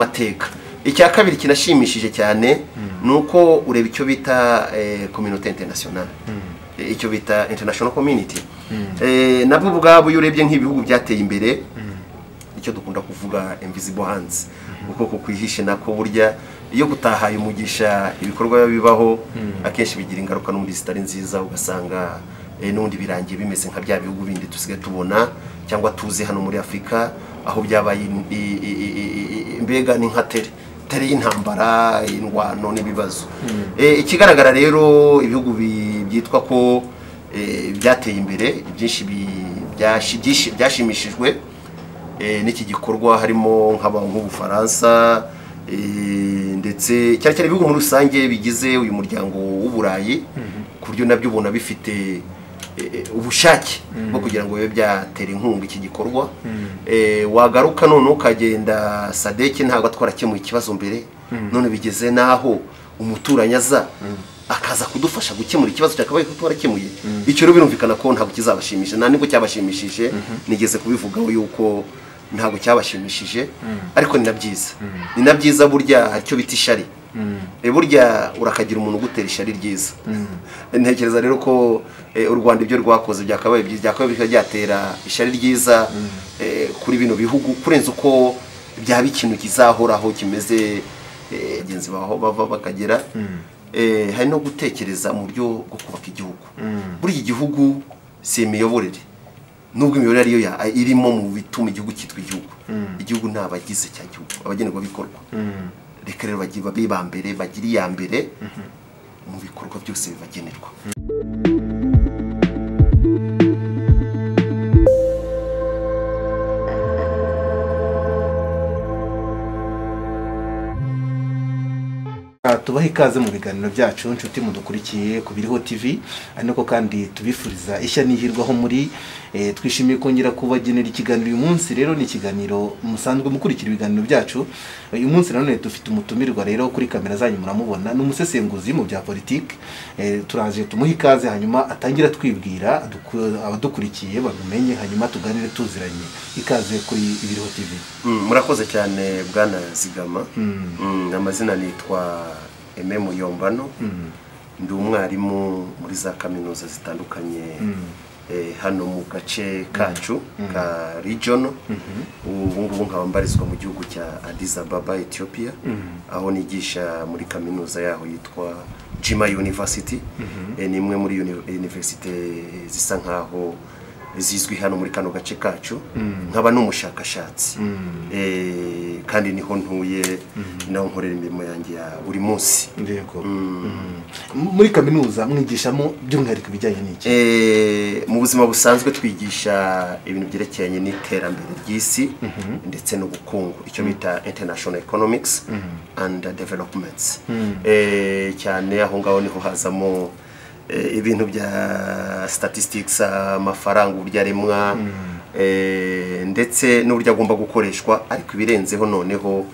mateka. Icya kabiri kinashimishije cyane nuko ureba icyo bita communauté internationale, icyo bita international community. Nabwo ubwabo iyo urebye nk'ibihugu byateye imbere, icyo dukunda kuvuga invisible hands, uko kukwihishe nako burya iyo gutahaye umugisha ibikorwa bibaho akenshi bigira ingaruka no muri zitari nziza, ugasanga n'undi birangiye bimeze nka bya bihugu bindi tusigaye tubona cyangwa tuzi hano muri Afrika, aho byabaye mbega ni nka tere y'intambara, indwano n'ibibazo. Ikigaragara rero ibihugu byitwa ko byateye imbere byinshi byashimishijwe n'iki gikorwa, harimo nk'Ubufaransa ndetse cyane cyane ibihugu muri rusange bigize uyu muryango w'Uburayi, ku buryo nabyo ubona bifite ubushake bwo kugira ngo bibe byatera inkunga iki gikorwa. Wagaruka none ukagenda SADC ntabwo twarakemuye ikibazo mbere, none bigeze naho umuturanyi aza akaza kudufasha gukemura ikibazo cyakabaye ko twarakemuye. Icyo rero birumvikana ko ntabwo kizabashimisha, nta nibwo cyabashimishije, nigeze kubivugaho yuko ntabwo cyabashimishije, ariko ni na byiza burya haricyo bita ishari. Burya urakagira umuntu gutera ishari ryiza. Ntekereza rero ko u Rwanda ibyo rwakoze byakabaye byatera ishari ryiza kuri bino bihugu, kurenza uko byaba ikintu kizahoraho kimeze genzi baho bava bakagera. Hari no gutekereza mu buryo bwo kubaka igihugu. Buri igihugu si imiyoborere, nubwo imiyoborere ariyo irimo mu bituma igihugu cyitwa igihugu. Igihugu ntabagize cya gihugu, abagenerwa bikorwa. Reka rero babe mbere, bagire iya mbere mu bikorwa byose bibagenerwa. Tubaha ikaze mu biganiro byacu nshuti mudukurikiye ku Biriho TV, ariko kandi tubifuriza ishya n'ihirwaho muri twishimiye kongera kubagenera ikiganiro uyu munsi. Rero ni ikiganiro musanzwe mukurikira ibiganiro byacu. Uyu munsi nanone dufite umutumirwa rero kuri kamera zanyu muramubona, n'umusesenguzi mu bya politiki. Turaje tumuha ikaze hanyuma atangira twibwira abadukurikiye bamumenye, hanyuma tuganire tuziranye. Ikaze kuri Biriho TV. Murakoze cyane bwana Zigama. Amazina nitwa Aime Muyombano, ndi umwarimu muri za kaminuza zitandukanye hano mu gace kacu ka region. Ubu ngubu nkaba mbarizwa mu gihugu cya Addis Ababa, Ethiopia, aho nigisha muri kaminuza yaho yitwa Jimma University. Ni imwe muri universite zisa nkaho zizwi hano muri kano gace kacu. Nkaba n'umushakashatsi, kandi niho ntuye, naho nkorera imirimo yanjye ya buri munsi. Muri kaminuza mwigishamo by'umwihariko bijyanye n'iki? Mu buzima busanzwe twigisha ibintu byerekeranye n'iterambere ry'isi ndetse n'ubukungu, icyo bita international economics and developments. Cyane aho ngaho niho hazamo ibintu bya statistics, amafaranga uburyo aremwa, ndetse n'uburyo agomba gukoreshwa, ariko ibirenzeho noneho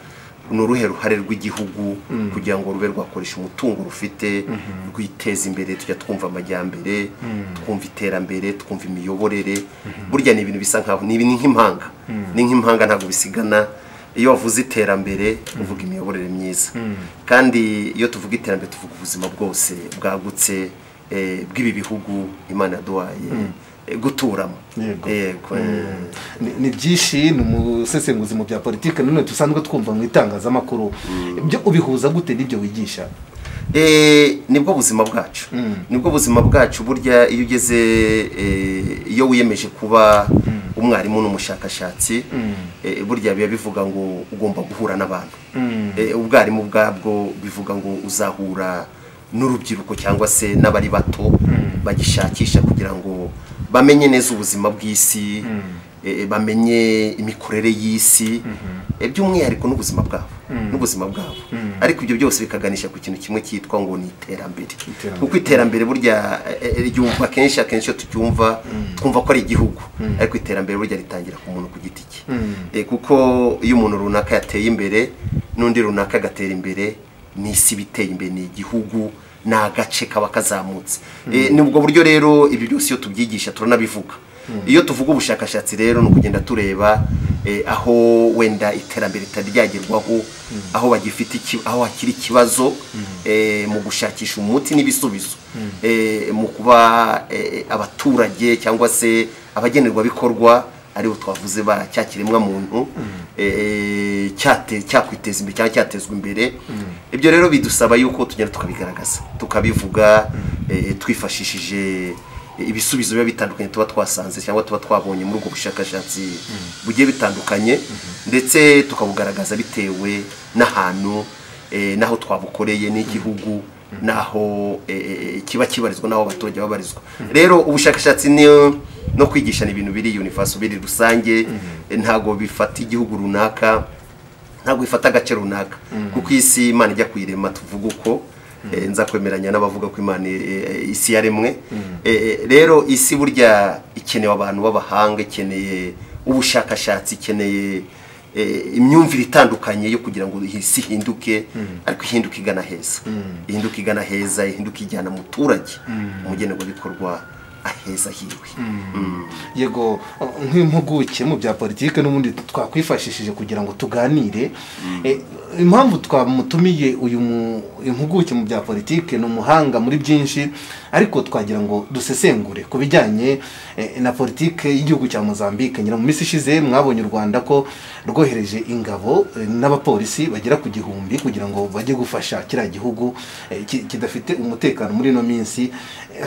n'uruhe ruhare rw'igihugu kugira ngo rube rwakoresha umutungo rufite, rwiteza imbere. Tujya twumva amajyambere, twumva iterambere, twumva imiyoborere. Burya ni ibintu bisa nkaho ni nk'impanga, ni nk'impanga, ntabwo bisigana. Iyo wavuze iterambere uvuga imiyoborere myiza, kandi iyo tuvuga iterambere tuvuga ubuzima bwose bwagutse bw'ibi bihugu Imana yaduhaye guturamo. Ni byinshi, ni umusesenguzi mu bya politiki, none dusanzwe twumva mu itangazamakuru. Ibyo ubihuza gute n'ibyo wigisha? Nibwo buzima bwacu, nibwo buzima bwacu. Burya iyo ugeze, iyo wiyemeje kuba umwarimu n'umushakashatsi, burya biba bivuga ngo ugomba guhura n'abantu. Ubwarimu bwabwo bivuga ngo uzahura n'urubyiruko cyangwa se n'abari bato bagishakisha kugira ngo bamenye neza ubuzima bw'isi, bamenye imikorere y'isi, by'umwihariko n'ubuzima bwabo. Ariko ibyo byose bikaganisha ku kintu kimwe cyitwa ngo ni iterambere. Kuko iterambere burya ryumva kenshi iyo tucyumva twumva ko ari igihugu, ariko iterambere burya ritangira ku muntu ku giti cye. Kuko iyo umuntu runaka yateye imbere n'undi runaka agatera imbere, n'isi biteye imbere, ni igihugu, ni agace kaba kazamutse. Ni ubwo buryo rero ibi byose iyo tubyigisha turanabivuga. Iyo tuvuga ubushakashatsi rero no kugenda tureba aho wenda iterambere ritarigerwaho, aho bagifite aho hakiri ikibazo mu gushakisha umuti n'ibisubizo, mu kuba abaturage cyangwa se abagenerwa bikorwa aribo twavuze ba cyakiremwa muntu cyakwiteza imbere cyangwa cyatezwa imbere. Ibyo rero bidusaba yuko tugenda tukabigaragaza, tukabivuga twifashishije ibisubizo biba bitandukanye tuba twasanze cyangwa tuba twabonye muri ubwo bushakashatsi bugiye bitandukanye, ndetse tukabugaragaza bitewe n'ahantu naho twabukoreye n'igihugu naho kiba kibarizwa naho abaturage babarizwa. Rero ubushakashatsi no kwigishana ibintu biri universal, biri rusange, ntago bifata igihugu runaka, ntago bifata agace runaka, kuko isi Imana ijya kuyirema tuvuga uko nza kwemeranya n'abavuga ko Imana isi yaremwe. Rero isi burya ikeneye abantu b'abahanga, ikeneye ubushakashatsi, ikeneye imyumvire itandukanye yo kugira ngo isi ihinduke, ariko ihinduka igana heza, ihinduka igana heza, ihinduka ijyana muturage umugenerwa bikorwa aheza hiwe. Yego, nk'impuguke mu bya politike n'ubundi twakwifashishije kugira ngo tuganire. Impamvu twamutumiye uyu impuguke mu bya politike ni umuhanga muri byinshi, ariko twagira ngo dusesengure ku bijyanye na politike y'igihugu cya Mozambique. Nyina mu minsi ishize mwabonye u Rwanda ko rwohereje ingabo n'abapolisi bagera ku 1000 kugira ngo bajye gufasha kiriya gihugu kidafite umutekano muri no minsi.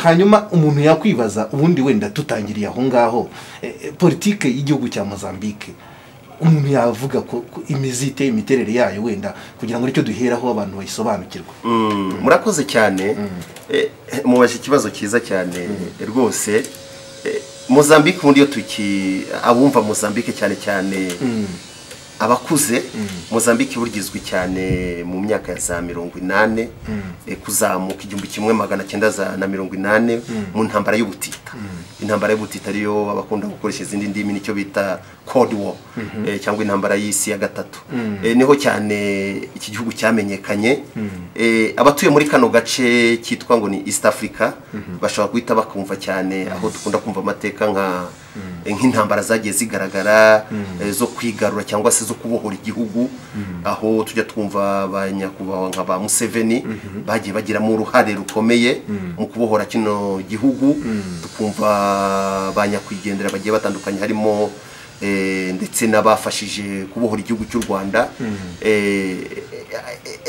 Hanyuma umuntu yakwibaza ubundi wenda tutangiriye aho ngaho, politike y'igihugu cya Mozambique umuntu yavuga ko imizite imiterere yayo wenda kugira ngo icyo duheraho abantu bayisobanukirwa. Murakoze cyane, mubaje ikibazo cyiza cyane rwose. Mozambique ubundi yo abumva Mozambique cyane cyane abakuze, Mozambique burgizwe cyane mu myaka ya za 80 kuzamuka 1980 mu ntambara y'ubutita. Intambara y'ubutita ariyo abakunda gukoresha izindi ndimi nicyo bita Cold War, cyangwa intambara y'isi ya gatatu. Niho cyane iki gihugu cyamenyekanye. Abatuye muri kano gace cyitwa ngo ni East Africa bashobora guhita bakumva cyane aho dukunda kumva amateka nk'intambara zagiye zigaragara zo kwigarura cyangwa se zo kubohora igihugu, aho tujya twumva abanyakubaho nka ba Museveni bagiye bagiramo uruhare rukomeye mu kubohora kino gihugu. Tukumva banyakwigendera bagiye batandukanye harimo ndetse n'abafashije kubohora igihugu cy'u Rwanda.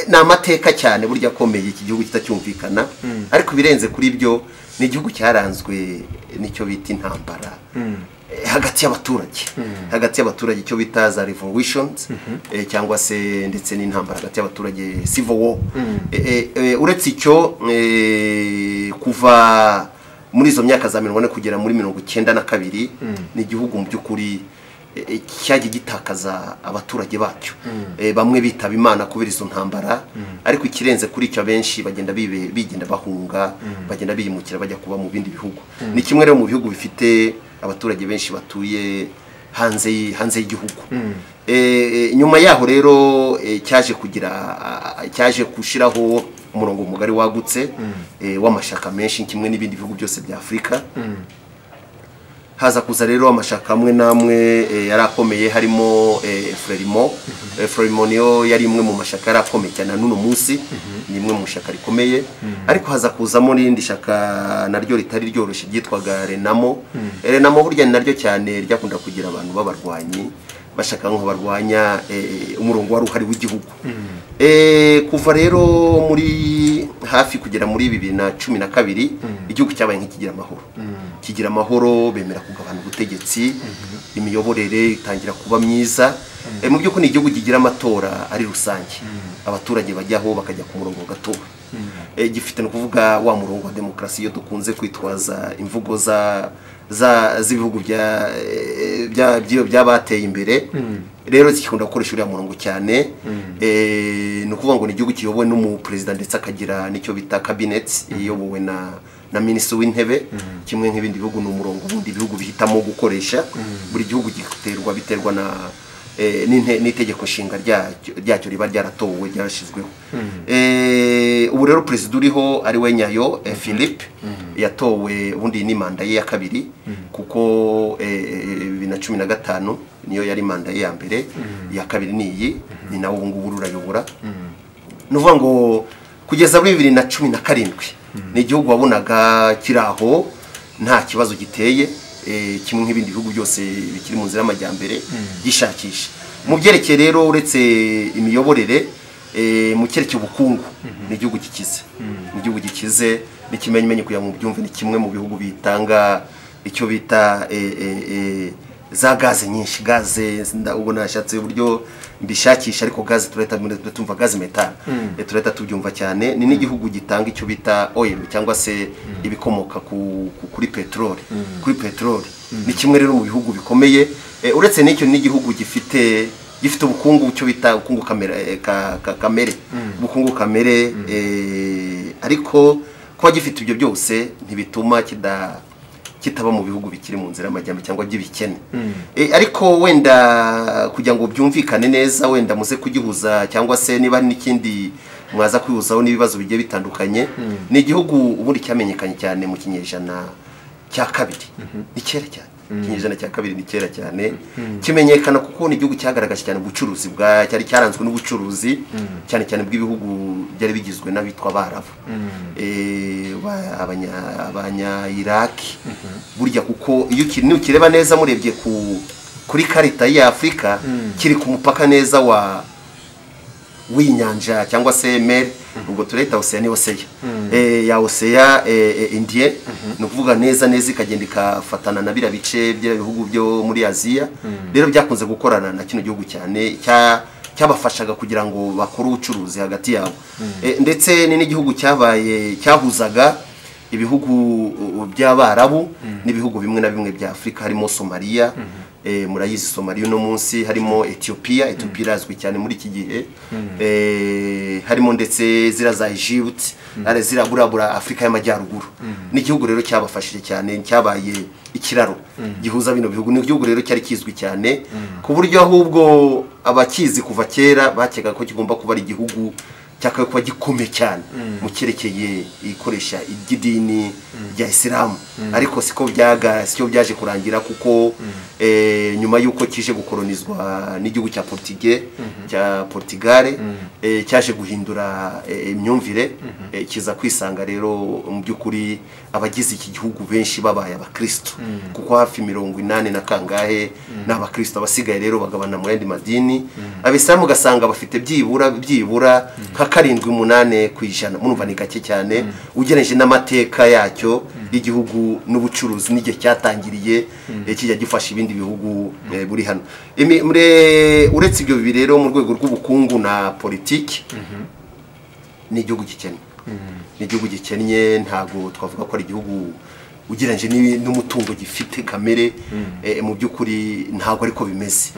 Ni amateka cyane burya akomeye iki gihugu kitacyumvikana, ariko birenze kuri byo ni igihugu cyaranzwe nicyo bita intambara hagati y'abaturage, icyo bita za revolutions, cyangwa se ndetse n'intambara hagati y'abaturage, civil war. Uretse icyo, kuva muri izo myaka za 40 kugera muri 92 ni igihugu mu by'ukuri cyagiye gitakaza abaturage bacyo, bamwe bitaba Imana kubera izo ntambara, ariko ikirenze kuri icyo benshi bagenda bigenda bahunga, bagenda biyimukira bajya kuba mu bindi bihugu. Ni kimwe rero mu bihugu bifite abaturage benshi batuye hanze y'igihugu. Nyuma yaho rero cyaje gushiraho umurongo mugari wagutse w'amashaka menshi kimwe n'ibindi bihugu byose bya Afrika. Haza kuza rero amashaka amwe namwe yarakomeye, harimo Frelimo niyo yari imwe mu mashaka yarakomeye cyane n'uno munsi, ni imwe mu shaka rikomeye. Ariko haza kuzamo n'indi shaka naryo ritari ryoroshye ryitwaga Renamo. Renamo burya naryo cyane ryakunda kugira abantu b'abarwanyi bashaka nko barwanya umurongo wari uhari w'igihugu. Kuva rero muri hafi kugera muri 2012 igihugu cyabaye kigira amahoro, bemera kugabana ubutegetsi, imiyoborere itangira kuba myiza. Mu by'uko ni igihugu kigira amatora ari rusange, abaturage bajyaho bakajya ku murongo gatora. Gifite no kuvuga wa murongo wa demokrasi yo dukunze kwitwaza imvugo z'ibihugu byabateye imbere. Rero zikunda gukoresha uriya murongo cyane. No kuvuga ngo ni igihugu kiyobowe n'umupresident ndetse akagira nicyo bita cabinet iyobowe na minisitiri w'intebe, kimwe nk'ibindi bihugu ni umurongo ubundi ibihugu bihitamo gukoresha. Buri gihugu biterwa n'itegeko nshinga ryacyo riba ryaratowe ryarashizweho. Ubu rero president uriho ari we Nyayo Philippe yatowe ubundi ni manda ye ya kabiri, kuko 2015 niyo yari manda ye ya mbere, iya kabiri ni iyi, ni nawe ubu ngubu rurayobora. Ni ukuvuga ngo kugeza muri 2017 ni igihugu wabonaga kiri aho nta kibazo giteye, kimwe nk'ibindi bihugu byose bikiri mu nzira y'amajyambere gishakisha. Mu byerekeye rero uretse imiyoborere, mu cyerekeye ubukungu ni igihugu gikize, ni igihugu gikize n'ikimenyimenyi kugira ngo byumve ni kimwe mu bihugu bitanga icyo bita za gaze nyinshi, gaze ubwo nashatse uburyo mbishakisha, ariko gaze turahita tumva gaze metane, turahita tubyumva cyane. Ni n'igihugu gitanga icyo bita oil cyangwa se ibikomoka kuri peteroli, kuri peteroli ni kimwe rero mu bihugu bikomeye. Uretse n'icyo n'igihugu gifite ubukungu cyo bita ubukungu kamere, ubukungu kamere, ariko kuba gifite ibyo byose ntibituma kitaba mu bihugu bikiri mu nzira y'amajyambere cyangwa by'ibikene. Ariko wenda kugira ngo byumvikane neza, wenda muze kugihuza cyangwa se niba n'ikindi mwaza kwihuzaho n'ibibazo bigiye bitandukanye, ni igihugu ubundi cyamenyekanye cyane mu kinyejana cya kabiri, ni kera cyane. Ikinyejana cya kabiri ni kera cyane, kimenyekana kuko ni igihugu cyagaragaje cyane ubucuruzi cyari cyaranzwe n'ubucuruzi cyane cyane bw'ibihugu byari bigizwe n'abitwa Abarabu, abanya Iraq. Burya kuko iyo ukireba neza murebye kuri karita ya Afurika, kiri ku mupaka neza w'inyanja cyangwa se mer, ubwo tureta Oceania ya Oceania Indie, no kuvuga neza ikagenda ikafatana na bira bice by'ibihugu byo muri Aziya. Rero byakunze gukorana na kino gihugu cyane, cyabafashaga kugira ngo bakore ubucuruzi hagati yabo. Ndetse n'igihugu cyahuzaga ibihugu by'Abarabu n'ibihugu bimwe na bimwe bya Afurika, harimo Somalia, murayizi Somalia no munsi, harimo Ethiopia irazwi cyane muri iki gihe, harimo ndetse zira za Egypt, zira burabura Afurika y'Amajyaruguru. Ni igihugu rero cyabafashije cyane, cyabaye ikiraro gihuza bino bihugu. Ni igihugu rero cyari kizwi cyane ku buryo ahubwo abakizi kuva kera bakeka ko kigomba kuba ari igihugu cyakaye kuba gikomeye cyane mu cyerekeye ikoresha iry'idini rya Islam, ariko siko byaje kurangira, kuko nyuma y'uko kije gukolonizwa n'igihugu cya Portugal, cyaje guhindura imyumvire, kiza kwisanga rero mu by'ukuri abagize iki gihugu benshi babaye abakristo, kuko hafi 80 na kangahe n'abakristo, abasigaye rero bagabana mu yandi madini. Abisilamu gasanga bafite byibura nka 7-8 kwijana, murumva ni gake cyane ugereje n'amateka yacyo y'igihugu n'ubucuruzi n'igihe cyatangiriye, kijya gifasha ibindi bihugu buri hano. Uretse ibyo bibi rero mu rwego rw'ubukungu na politiki, ni igihugu gikennye, ni igihugu gikennye. Ntabwo twavuga ko ari igihugu ugereranyije n'umutungo gifite kamere, mu by'ukuri ntabwo ariko bimeze.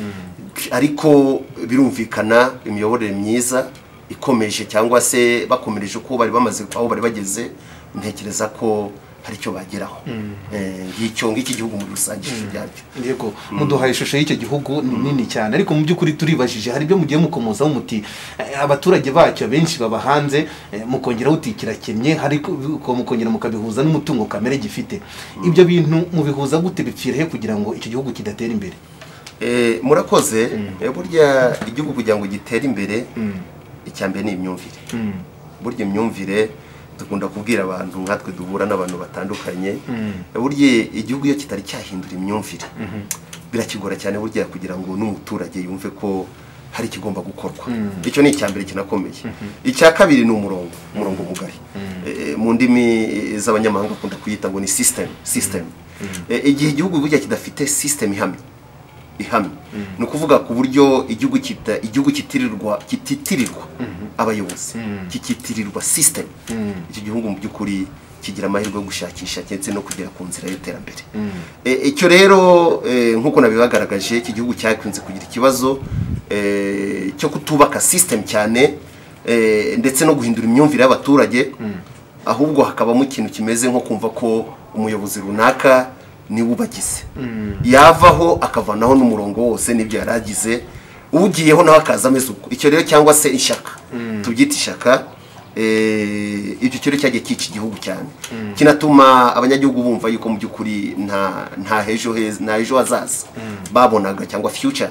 Ariko birumvikana imiyoborere myiza ikomeje, cyangwa se bakomereje uko bari bamaze aho bari bageze, ntekereza ko hari icyo bageraho. Ngiki gihugu muri rusange byaryo. Yego, muduhaye ishusho y'icyo gihugu nini cyane, ariko mu by'ukuri turibajije, hari ibyo mugiye mukomozaho muti abaturage bacyo benshi baba hanze, mukongeraho uti kirakennye, ariko mukongera mukabihuza n'umutungo kamere gifite. Ibyo bintu mubihuza gute, bipfira he kugira ngo icyo gihugu kidatera imbere? Murakoze. Burya igihugu kugira ngo gitere imbere, icyambere ni imyumvire. Burya imyumvire dukunda kubwira abantu nkatwe duhura n'abantu batandukanye, burya igihugu iyo kitari cyahindura imyumvire birakigora cyane burya kugira ngo n'umuturage yumve ko hari kigomba gukorwa. Icyo ni icyambere kinakomeye. Icya kabiri ni umurongo mugari, mu ndimi z'abanyamahanga akunda kuyita ngo ni system. Igihe igihugu burya kidafite system ihamye, ni ukuvuga ku buryo igihugu kititirirwa abayobozi, kikitirirwa system, icyo gihugu mu by'ukuri kigira amahirwe yo gushakisha ndetse no kugera ku nzira y'iterambere. Icyo rero nk'uko nabibagaragaje, iki gihugu cyakunze kugira ikibazo cyo kutubaka system cyane, ndetse no guhindura imyumvire y'abaturage, ahubwo hakabamo ikintu kimeze nko kumva ko umuyobozi runaka niwe ubagize, yavaho akavanaho n'umurongo wose n'ibyo yaragize, ugiyeho nawe akaza ameze uko. Icyo rero cyangwa se ishaka, tubyita ishaka, icyo kintu cyagiye kica igihugu cyane kinatuma abanyagihugu bumva yuko mu by'ukuri nta ejo hazaza babonaga cyangwa future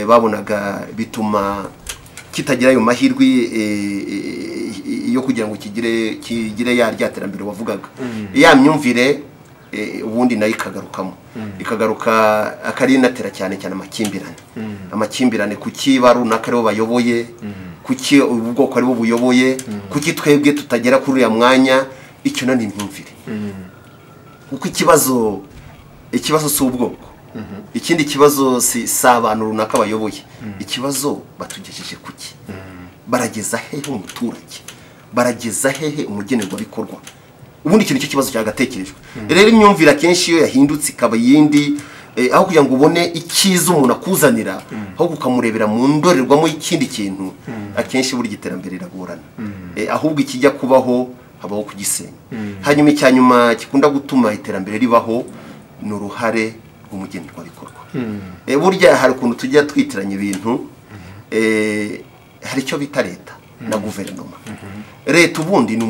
babonaga, bituma kitagira ayo mahirwe yo kugira ngo kigire rya terambere wavugaga. Ya myumvire ubundi nayo ikagaruka akarinatera cyane amakimbirane kuki runaka aribo bayoboye, kuki ubwoko aribo buyoboye, kuki twebwe tutagera kuri uriya mwanya. Icyo ni imyumvire, kuko ikibazo si ubwoko, ikindi kibazo si abantu runaka bayoboye, ikibazo batugejeje kuki, barageza hehe umuturage, barageza hehe umugenerwabikorwa. Ubundi ikintu cyo kibazo cyagatekerejwe. Rero imyumvire akenshi iyo yahindutse ikaba yindi, aho kugira ngo ubone icyiza umuntu akuzanira, aho ukamurebera mu ndorerwamo y'ikindi kintu, akenshi buri giterambere riragorana. Ahubwo ikijya kubaho habaho kugisenya. Hanyuma icyanyuma kikunda gutuma iterambere ribaho ni uruhare rw'umugenerwabikorwa. Burya hari ukuntu tujya twitiranya ibintu, hari icyo bita leta na guverinoma. Leta ubundi ni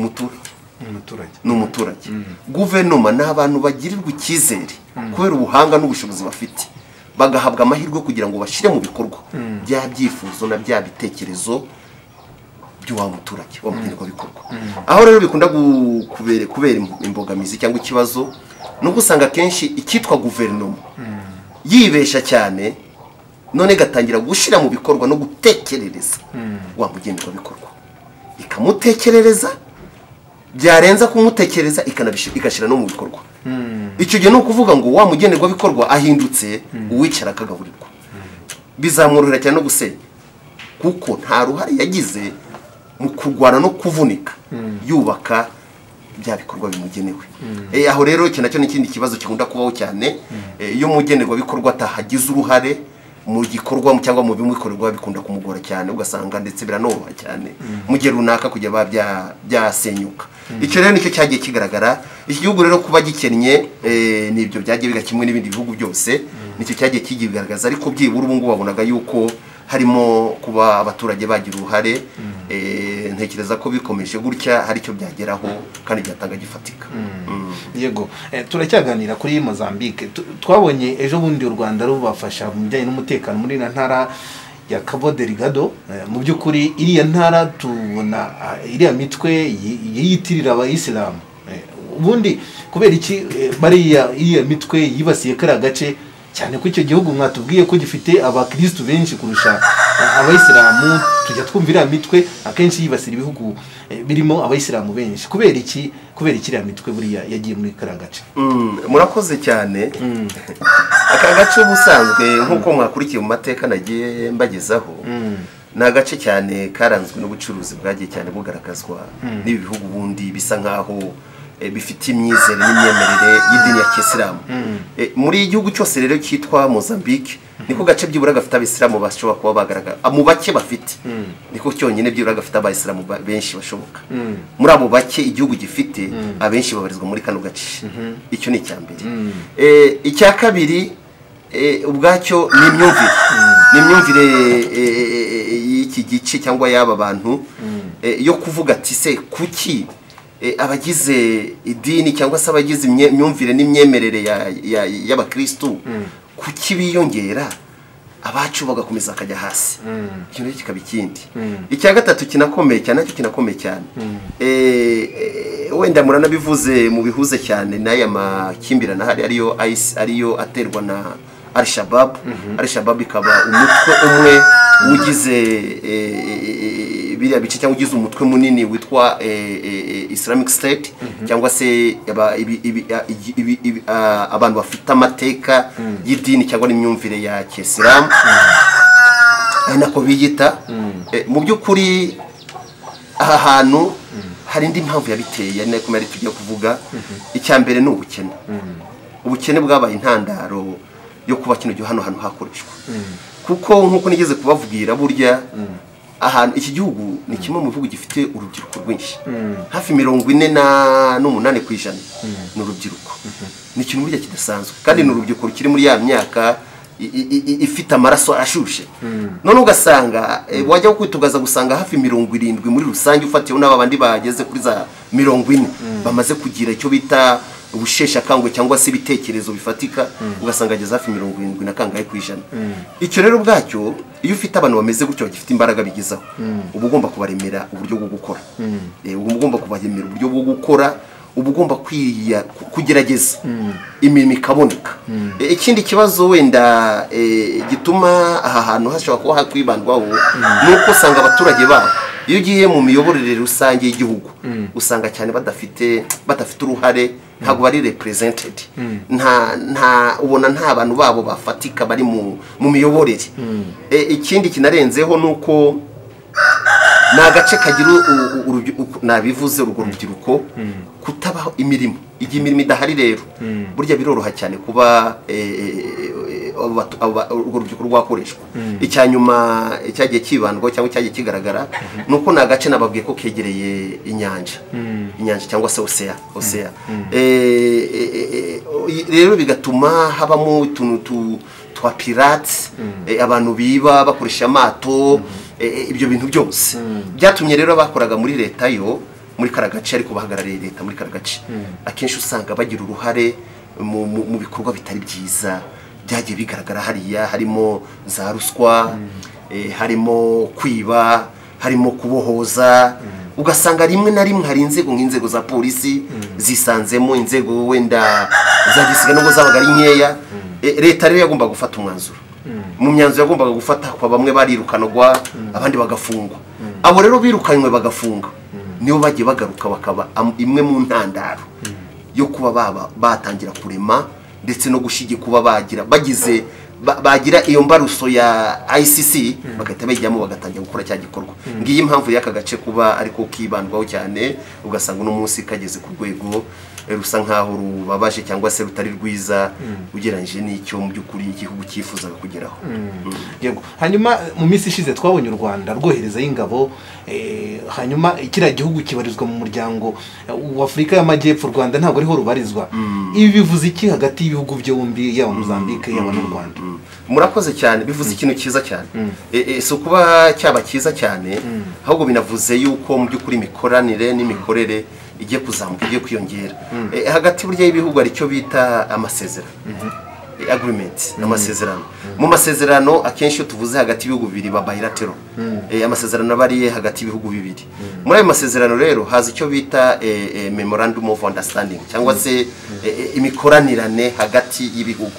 umuturage, guverinoma ni abantu bagirirwa icyizere kubera ubuhanga n'ubushobozi bafite, bagahabwa amahirwe kugira ngo bashyire mu bikorwa bya byifuzo na bya bitekerezo by'uwa muturage w'umugenerwabikorwa. Aho rero bikunda kubera imbogamizi cyangwa ikibazo, nubwo usanga akenshi icyitwa guverinoma yibesha cyane, none gatangira gushyira mu bikorwa no gutekerereza wa mugenerwabikorwa, ikamutekerereza, byarenza kumutekereza igashyira no mu bikorwa. Icyo gihe ni ukuvuga ngo wa mugenerwabikorwa ahindutse uwicara akagaburirwa, bizamworohera cyane no gusenya, kuko nta ruhare yagize mu kurwana no kuvunika yubaka bya bikorwa bimugenewe. Aho rero iki nacyo n'ikindi kibazo kikunda kubaho cyane, iyo umugenerwabikorwa atahagize uruhare mu gikorwa cyangwa mu bimukorerwa, bikunda kumugora cyane, ugasanga ndetse biranoroha cyane mu gihe runaka kujya byasenyuka. Icyo rero nicyo cyagiye kigaragara. Iki gihugu rero kuba gikennye nibyo byagiye biga kimwe n'ibindi bihugu byose, nicyo cyagiye kigaragaza. Ariko byibura ubu ngubu babonaga yuko harimo kuba abaturage bagira uruhare. Ntekereza ko bikomeje gutya hari icyo byageraho kandi byatanga gifatika. Yego, turacyaganira kuri Mozambique. Twabonye ejo bundi u Rwanda rubafasha mu bijyanye n'umutekano muri ntara ya Cabo Delgado. Mu by'ukuri iriya ntara tubona iriya mitwe yiyitirira abayisilamu. Ubundi kubera iki iriya mitwe yibasiye kariya gace cyane, ko icyo gihugu mwatubwiye ko gifite abakristo benshi kurusha abayisilamu? Tujya twumva iriya mitwe akenshi yibasira ibihugu birimo abayisilamu benshi. kubera iki iriya mitwe buriya yagiye muri kariya gace? Murakoze cyane. Aka gace ubusanzwe nk'uko mwakurikiye mu mateka nagiye mbagezaho, ni agace cyane karanzwe n'ubucuruzi bwagiye cyane bugaragazwa n'ibi bihugu bundi bisa nk'aho bifite imyizere n'imyemerere y'idini ya Kisilamu. Muri igihugu cyose rero cyitwa Mozambique, niko gace byibura gafite abisilamu bashobora kuba bagaragara. Mu bake bafite, niko cyonyine byibura gafite abisilamu benshi bashoboka. Muri abo bake igihugu gifite, abenshi babarizwa muri kano gace. Icyo ni icyambere. Icya kabiri ubwacyo ni imyumvire y'iki gice cyangwa y'aba bantu, yo kuvuga ati se kuki abagize idini cyangwa se abagize imyumvire n'imyemerere y'abakristo kuki biyongera, abacu bagakomeza akajya hasi. Icyo rero kikaba ikindi. Icya gatatu kinakomeye cyane, nacyo kinakomeye cyane, wenda muranabivuze mu bihuze cyane n'aya makimbirane ahari ariyo aterwa na Al-Shabaab. Al-Shabaab ikaba umutwe umwe ugize biriya bice cyangwa ugize umutwe munini witwa Islamic State, cyangwa se abantu bafite amateka y'idini cyangwa n'imyumvire ya Kisilamu, ari nako biyita. Mu by'ukuri aha hantu hari indi mpamvu yabiteye, ari nako tugiye kuvuga. Icya mbere ni ubukene. Ubukene bwabaye intandaro yo kuba kino gihe hano hantu hakoreshwa, kuko nk'uko nigeze kubavugira, burya ahantu iki gihugu ni kimwe mu bihugu gifite urubyiruko rwinshi, hafi 48% ni urubyiruko. Ni ikintu burya kidasanzwe, kandi ni urubyiruko rukiri muri ya myaka ifite amaraso ashushe none ugasanga wajya kwitugaza gusanga hafi 70 muri rusange ufatiye n'aba bandi bageze kuri za 40 bamaze kugira icyo bita ubushesha kangwe cyangwa se ibitekerezo bifatika ugasanga ageze hafi 70 na kangahe kwijana icyo rero bwacyo iyo ufite abantu bameze gutyo bagifite imbaraga bigizaho uba ugomba kubaremera uburyo bwo gukora uba ugomba kubaremera uburyo bwo gukora uba ugomba kugerageza imirimo ikaboneka ikindi kibazo wenda gituma aha hantu hashobora kuba hakwibandwaho nuko usanga abaturage babo iyo ugiye mu miyoborere rusange y'igihugu usanga cyane badafite uruhare ntabwo bari represented ubona nta bantu babo bafatika bari mu miyoborere ikindi kinarenzeho nuko nagace kagira nabivuze urwo rubyiruko kutabaho imirimo igihe imirimo idahari rero burya biroroha cyane kuba urwo rubyiruko rwakoreshwa icyanyuma cyagiye kibandwa cyangwa cyagiye kigaragara nuko nagace nababwiye ko kegereye inyanja cyangwa se ocean rero bigatuma habamo utuntu twa pirates abantu biba bakoresha amato ibyo bintu byose byatumye rero bakoraga muri leta yo muri karagace ariko bahagarariye leta muri karagace akenshi usanga bagira uruhare mu bikorwa bitari byiza byagiye bigaragara hariya harimo za ruswa harimo kwiba harimo kubohoza ugasanga rimwe na rimwe hari nk'inzego za polisi zisanzemo inzego wenda za gisiga nubwo zabaga ari nkeya leta rero yagomba gufata umwanzuro mu myanzuro yagombaga gufata kwa bamwe barirukanwa abandi bagafungwa abo rero birukanywe bagafunga niyo bagiye bagaruka bakaba imwe mu ntandaro yo kuba batangira kurema ndetse no gushigika kuba bagira iyo mbaruso ya ICC bagahita bajyamo bagatangira gukora cya gikorwa ngiyi impamvu y'aka gace kuba ariko kibandwaho cyane ugasanga no munsi kageze ku rwego rusa nkaho rubabaje cyangwa se rutari rwiza ugereranyije n'icyo mu by'ukuri igihugu cyifuzaga kugeraho yego hanyuma mu minsi ishize twabonye u Rwanda rwohereza y'ingabo hanyuma kiriya gihugu kibarizwa mu muryango wa Afurika y'Amajyepfo u Rwanda ntabwo ariho rubarizwa ibi bivuze iki hagati y'ibihugu byombi yaba Mozambique yaba n'u Rwanda murakoze cyane bivuze ikintu cyiza cyane so kuba cyaba cyiza cyane ahubwo binavuze yuko mu by'ukuri imikoranire n'imikorere igiye kuzamuka igiye kwiyongera hagati burya y'ibihugu ari cyo bita amasezerano agreement amasezerano mu masezerano akenshi tuvuze hagati y'ibihugu bibiri ba bilateral amasezerano bariye hagati y'ibihugu bibiri muri ayo masezerano rero haza icyo bita memorandum of understanding cyangwa se imikoranirane hagati y'ibihugu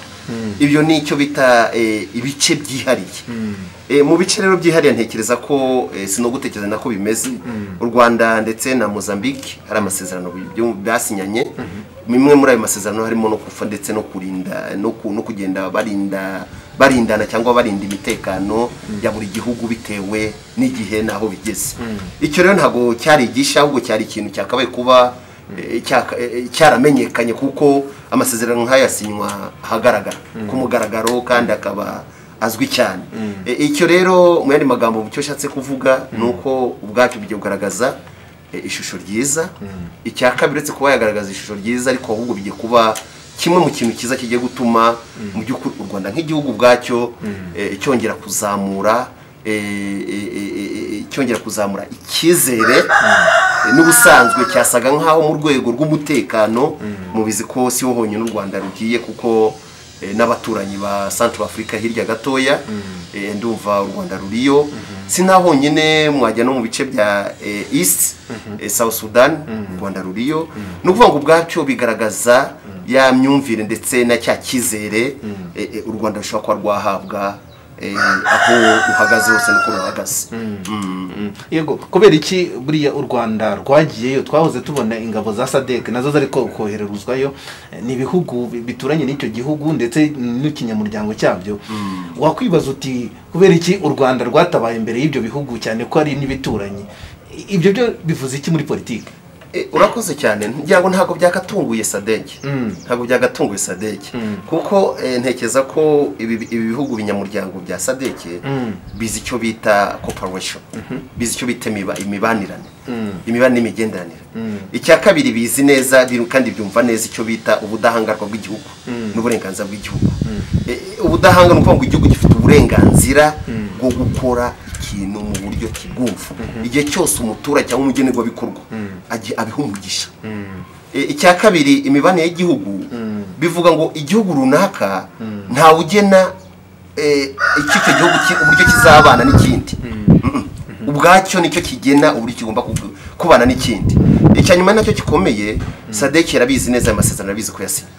ibyo ni icyo bita ibice byihariye mu bice rero byihariye ntekereza ko sino gutekereza nako bimeze u Rwanda ndetse na Mozambique hari amasezerano byasinyanye mimwe muri ayo masezerano harimo no kufa ndetse no kurinda no kugenda barindana cyangwa barinda imitekano ya buri gihugu bitewe n'igihe naho bigeze icyo rero ntago cyari igisha ahubwo cyari ikintu cyakabaye kuba cyaramenyekanye kuko amasezerano nk'ayasinywa hagaragara ku mugaragaro kandi akaba azwi cyane icyo rero mu yandi magambo cyo shatse kuvuga nuko ubwacyo bigiye kugaragaza ishusho ryiza icya kabiri uretse kuba yagaragaza ishusho ryiza ariko ahubwo bigiye kuba kimwe mu kintu cyiza kigiye gutuma mu by'ukuri u Rwanda nk'igihugu bwacyo cyongera kuzamura icyizere n'ubusanzwe cyasaga nkaho mu rwego rw'umutekano mubizi ko si ho honyine u Rwanda rugiye kuko n'abaturanyi ba Central Africa hirya gatoya ndumva u Rwanda ruriyo si na honyine mwajya no mu bice bya East South Sudan u Rwanda ruriyo no kuvuga ngo bwacyo bigaragaza ya myumvire ndetse na cya kizere u Rwanda rushobora kuba rwahabwa aho uhagaze hose nuko ruhagaze yego kubera iki buriya u Rwanda rwagiyeyo twahoze tubona ingabo za SADC nazo zari kohereruzwayo ni ibihugu bituranye n'icyo gihugu ndetse n'ikinyamuryango cyabyo wakwibaza uti kubera iki u Rwanda rwatabaye imbere y'ibyo bihugu cyane ko ari n'ibituranye ibyo byo bivuze iki muri politiki urakoze cyane ngira ngo ntabwo byagatunguye Sadek ntabwo byagatunguye Sadek kuko ntekeza ko ibi bihugu binyamuryango bya Sadek bizi icyo bita cooperation bizi icyo bita imibanirane n'imigenderanire icya kabiri bizi neza kandi byumva neza icyo bita ubudahangarwa bw'igihugu n'uburenganzira bw'igihugu ubudahangarwa ni ukuvuga ngo igihugu gifite uburenganzira bwo gukora ikintu mu buryo kibwumva igihe cyose umuturage cyangwa umugenerwabikorwa abiha umugisha icya kabiri imibanire y'igihugu bivuga ngo igihugu runaka ntawe ugena icyo gihugu uburyo kizabana n'ikindi ubwacyo nicyo kigena uburyo kigomba kubana n'ikindi icya nyuma nacyo gikomeye Sadek yarabizi neza amasezerano arabizi ko yasinye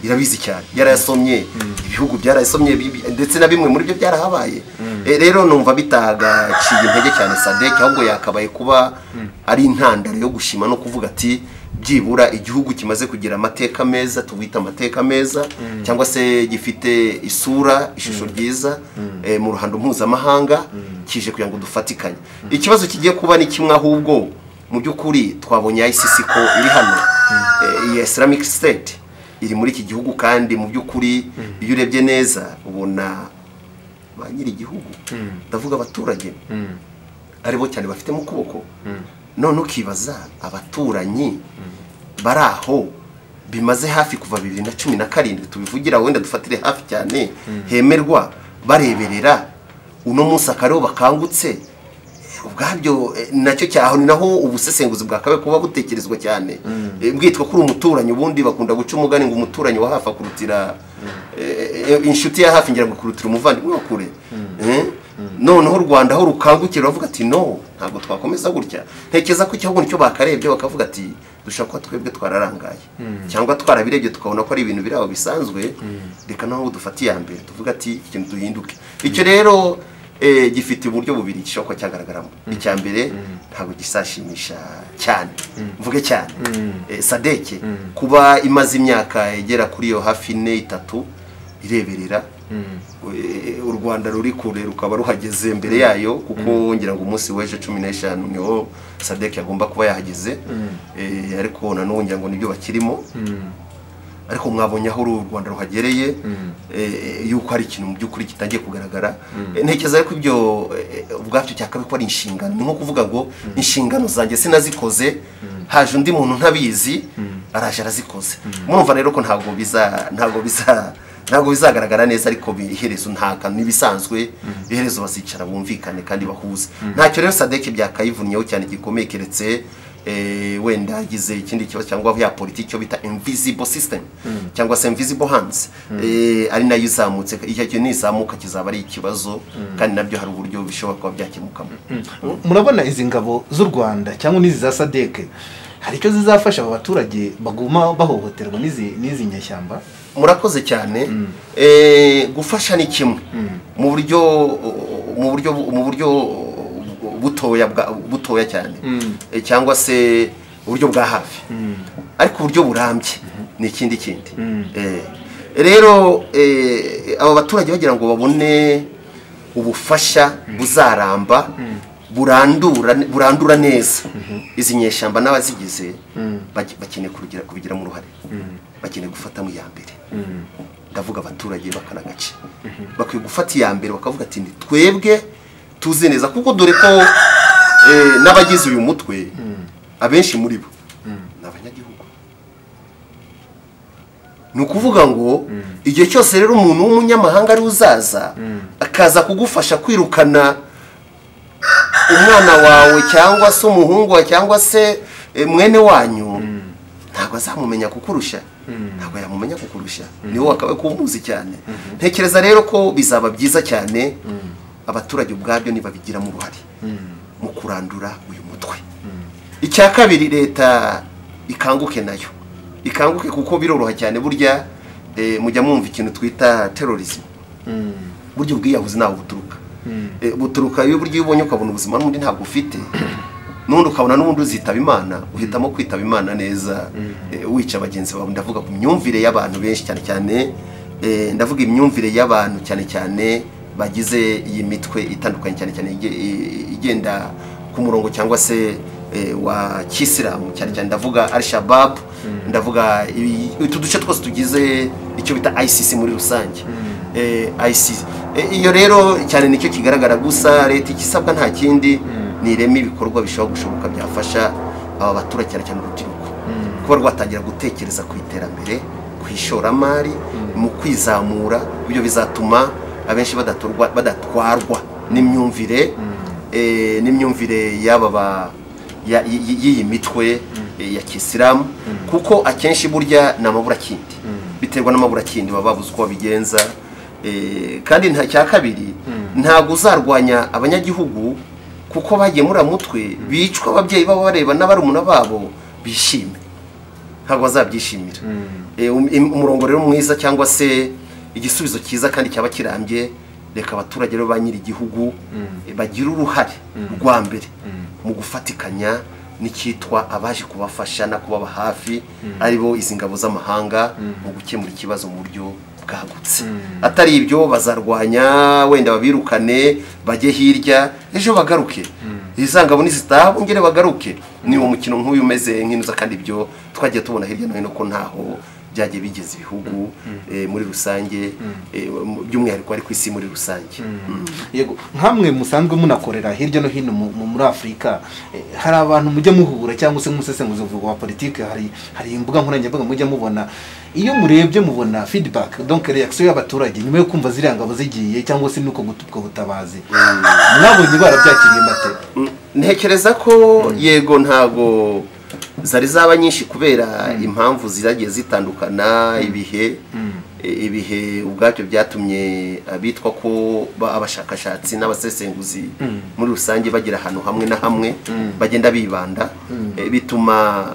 irabizi cyane yarayasomye ibihugu byarayasomye ndetse na bimwe muri byo byarahabaye rero numva bitagaciye intege cyane Sadek ahubwo yakabaye kuba ari intandaro yo gushima no kuvuga ati byibura igihugu kimaze kugira amateka meza tubita amateka meza cyangwa se gifite ishusho ryiza mu ruhando mpuzamahanga kije kugira ngo dufatikanye ikibazo kigiye kuba ni kimwe ahubwo mu by'ukuri twabonye ICC ko iri hano iyi Islamic State iri muri iki gihugu kandi mu by'ukuri iyo urebye neza ubona ba nyiri igihugu ndavuga abaturage aribo cyane bafite mu kuboko none ukibaza abaturanyi bari aho bimaze hafi kuva 2017 tubivugira wenda dufatire hafi cyane hemerwa bareberera uno munsi akariho bakangutse ubwabyo nacyo cyaho ni naho ubusesenguzi bwakabe kuba butekerezwa cyane bwitwa kuri umuturanyi ubundi bakunda guca umugani ngo umuturanyi wa hafi akurutira inshuti ya hafi ngira ngo kurutira umuvandimwe wa kure noneho u Rwanda aho rukangukira bavuga ati no ntabwo twakomeza gutya ntekeza ko igihugu nicyo bakarebye bakavuga ati dushaka ko twebwe twararangaye cyangwa twarabirebye tukabona ko ari ibintu biraho bisanzwe reka naho dufatiye mbere tuvuga ati ikintu duhinduke icyo rero gifite uburyo bubiri gishobora cyagaragaramo icya mbere ntabwo gisashimisha cyane mvuge cyane Sadek kuba imaze imyaka igera kuri yo hafi 4-3 ireberera u Rwanda ruri kure rukaba ruhageze mbere yayo kuko ngira ngo umunsi w'ejo 15 niho Sadek yagomba kuba yahageze ariko nanone ngira ngo nibyo bakirimo ariko mwabonye aho u Rwanda ruhagereye yuko hari ikintu mu by'ukuri kitangiye kugaragara ntekeza ariko ibyo ubwacyo cyakabe ko ari inshingano ni nko kuvuga ngo inshingano zanjye sinazikoze haje undi muntu ntabizi araje arazikoze murumva rero ko ntabwo bizagaragara neza ariko biherezo ntaka nibisanzwe biherezo bazicara bumvikane kandi bahuze ntacyo rero Sadek byakayivunyeho cyane gikomeye keretse wenda agize ikindi kibazo cyangwa ya politiki cyo bita invisible system cyangwa se invisible hands ari nayo izamutse icyo nizamuka kizaba ari ikibazo kandi nabyo hari uburyo bishobora kuba byakemukamo murabona izi ngabo z'u Rwanda cyangwa n'izi za Sadek hari icyo zizafasha aba baturage baguma bahohoterwa n'izi nyashyamba murakoze cyane gufasha ni kimwe mu buryo butoya cyane cyangwa se uburyo bwa hafi ariko uburyo burambye ni ikindi rero aba baturage bagira ngo babone ubufasha buzaramba burandura neza izi nyeshyamba n'abazigize bakeneye kubigira mu ruhare bakeneye gufata mu ya mbere ndavuga abaturage bakanagace bakwiye gufata iya mbere bakavuga ati twebwe tuzi neza kuko dore ko n'abagize uyu mutwe abenshi muri bo n'abanyagihugu ni ukuvuga ngo igihe cyose rero umuntu w'umunyamahanga ari uzaza akaza kugufasha kwirukana umwana wawe cyangwa se umuhungu wawe cyangwa se mwene wanyu ntabwo azamumenya kukurusha ntabwo yamumenya kukurusha niwe wakabaye kumuzi cyane ntekereza rero ko bizaba byiza cyane abaturage ubwabyo nibabigira mu ruhare mu kurandura uyu mutwe icya kabiri leta ikanguke nayo ikanguke kuko biroroha cyane burya mujya mwumva ikintu twita terrorism buryo bwiyahuzi naho buturuka iyo buryo ubonye ukabona ubuzima n'undi ntabwo ufite n'undi ukabona n'undi uzitaba Imana uhitamo kwitaba Imana neza wica abagenzi bawe ndavuga ku myumvire y'abantu benshi cyane cyane ndavuga imyumvire y'abantu cyane cyane bagize iyi mitwe itandukanye cyane cyane igenda ku murongo cyangwa se wa kisilamu cyane cyane ndavuga Al-Shabaab, ndavuga utu duce twose tugize icyo bita ICC muri rusange. ICC iyo rero cyane nicyo kigaragara, gusa leta ikisabwa nta kindi ni ireme ibikorwa bishobora gushoboka byafasha aba baturage cyane cyane urubyiruko kuba rwatangira gutekereza ku iterambere, ku ishoramari, mu kwizamura. Ibyo bizatuma abenshi badatwarwa n'imyumvire y'aba y'iyi mitwe ya kisilamu, kuko akenshi burya ni amaburakindi, biterwa n'amaburakindi baba babuze uko babigenza. Kandi nta cya kabiri, ntabwo uzarwanya abanyagihugu kuko bagiye muri mutwe bicwa, ababyeyi babo bareba n'abarumuna babo bishime, ntabwo bazabyishimira. Umurongo rero mwiza cyangwa se igisubizo cyiza kandi cyaba kirambye, reka abaturage rero ba nyiri igihugu bagira uruhare rwa mbere mu gufatikanya n'icyitwa abaje kubafasha no kubaba hafi, aribo izi ngabo z'amahanga, mu gukemura ikibazo mu buryo bwagutse. Atari ibyo bazarwanya, wenda babirukane bajye hirya, ejo bagaruke, izangabo nizitaha bongere bagaruke. Ni uwo mukino nk'uyu umeze nk'inuza, kandi ibyo twagiye tubona hirya no hino ko ntaho byagiye bigeze ibihugu muri rusange, by'umwihariko ari ku isi muri rusange. Yego, nkamwe musanzwe munakorera hirya no hino muri Afurika, hari abantu mujya muhura cyangwa se musesenguzi wa politike, hari imbuga nkoranyambaga mujya mubona, iyo murebye mubona feedback, donc reaction y'abaturage nyuma yo kumva ziriya ngabo zigiye cyangwa se nuko gutubwa butabazi, mwabonye barabyakiriye mbate? Ntekereza ko yego, ntago zari zaba nyinshi kubera impamvu ziragiye zitandukana. Ibihe ubwabyo byatumye abitwa ko abashakashatsi n'abasesenguzi muri rusange bagira ahantu hamwe na hamwe bagenda bibanda, bituma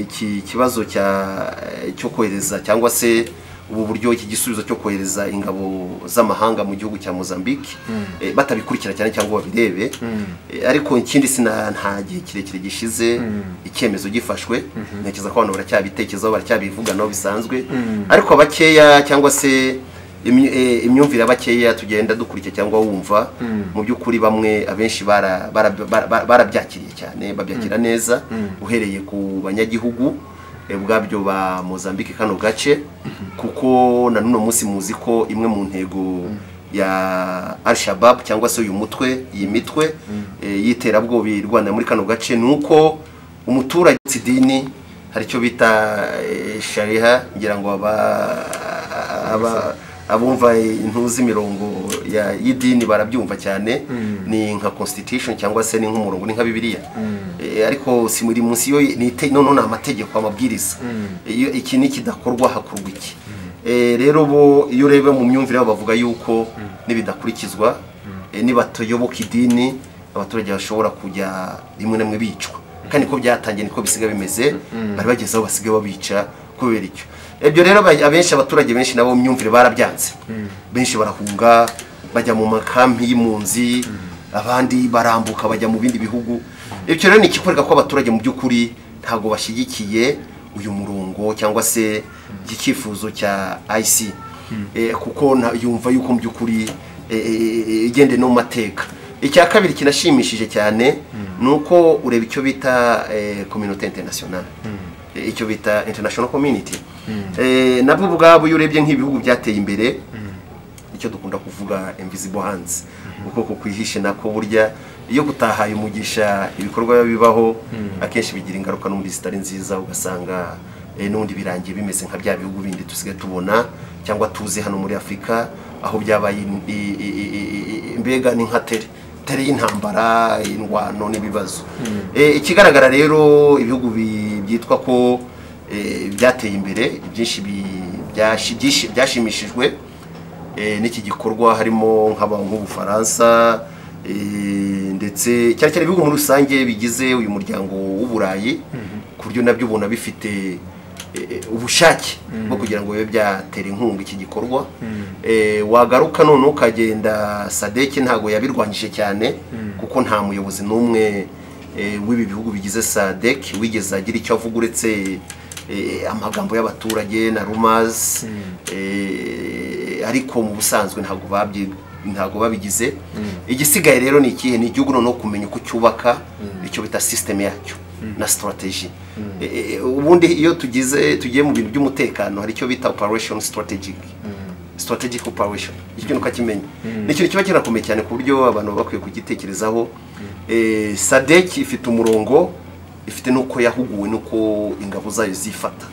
iki kibazo cyo kohereza cyangwa se ubu buryo iki gisubizo cyo kohereza ingabo z'amahanga mu gihugu cya Mozambique batabikurikira cyane cyangwa babirebe. Ariko ikindi nta gihe kirekire gishize icyemezo gifashwe, ntekereza ko abantu baracyabitekerezaho, baracyabivuganaho bisanzwe. Ariko abakeya cyangwa se imyumvire abakeya tugenda dukurikira cyangwa wumva, mu by'ukuri bamwe abenshi barabyakiriye cyane, babyakira neza, uhereye ku banyagihugu ubwabyo ba Mozambique kano gace, kuko na none munsi muzi ko imwe mu ntego ya Al-Shabaab cyangwa se uyu mutwe, iyi mitwe y'iterabwoba irwana muri kano gace, nuko umuturage idini hari cyo bita sharia, ngira ngo abumva intuzi imirongo y'idini barabyumva cyane, ni nka constitution cyangwa se ni nk'umurongo, ni nka Bibiliya. Ariko si muri munsi yo none amategeko, amabwiriza. Iki ni kidakorwa hakorwa iki? Rero bo iyo ureba mu myumvire yabo bavuga yuko nibidakurikizwa, nibatoyoboka idini, abaturage bashobora kujya rimwe na rimwe bicwa. Kandi ko byatangiye niko bisiga bimeze, bari bagezeho basigaye babica kubera icyo. Ibyo rero abenshi abaturage benshi nabo myumvire barabyanze, benshi barahunga bajya mu makampi y'impunzi, abandi barambuka bajya mu bindi bihugu. Ibyo rero ni ikikwereka ko abaturage mu by'ukuri ntago bashyigikiye uyu murongo cyangwa se ikifuzo cya IC, kuko yumva yuko mu by'ukuri igende no mateka. Icya kabiri kinashimishije cyane nuko ureba icyo bita communauté internationale, icyo bita international community, nabwo ubwabo iyo urebye nk'ibihugu byateye imbere, icyo dukunda kuvuga invisible hands, uko kwihishe nako burya iyo gutahaye umugisha ibikorwa bibaho akenshi bigira ingaruka no muri zitari nziza, ugasanga n'undi birangiye bimeze nka bya bihugu bindi tusigaye tubona cyangwa tuzi hano muri Afurika, aho byabaye mbega ni nka tere y'intambara, indwano n'ibibazo. Ikigaragara rero ibihugu byitwa ko byateye imbere byinshi byashimishijwe n'iki gikorwa, harimo nk'Ubufaransa, ndetse cyane cyane ibihugu muri rusange bigize uyu muryango w'Uburayi, ku buryo nabyo ubona bifite ubushake bwo kugira ngo bibe byatera inkunga iki gikorwa. Wagaruka none ukagenda SADC ntago yabirwanyije cyane, kuko nta muyobozi n'umwe w'ibi bihugu bigize SADC wigeze agira icyo avuga uretse amagambo y'abaturage na rumors, ariko mu busanzwe ntago babigize. Igisigaye rero ni ikihe? Ni igihugu no kumenya uko cyubaka icyo bita system yacyo. na strategy. Ubundi iyo tugiye mu bintu by'umutekano hari icyo bita operation strategic operation, ikintu ukakimenya ni ikintu kiba kirakomeye cyane ku buryo abantu bakwiye kugitekerezaho. SADC ifite umurongo, ifite nuko yahuguwe nuko ingabo zayo zifata.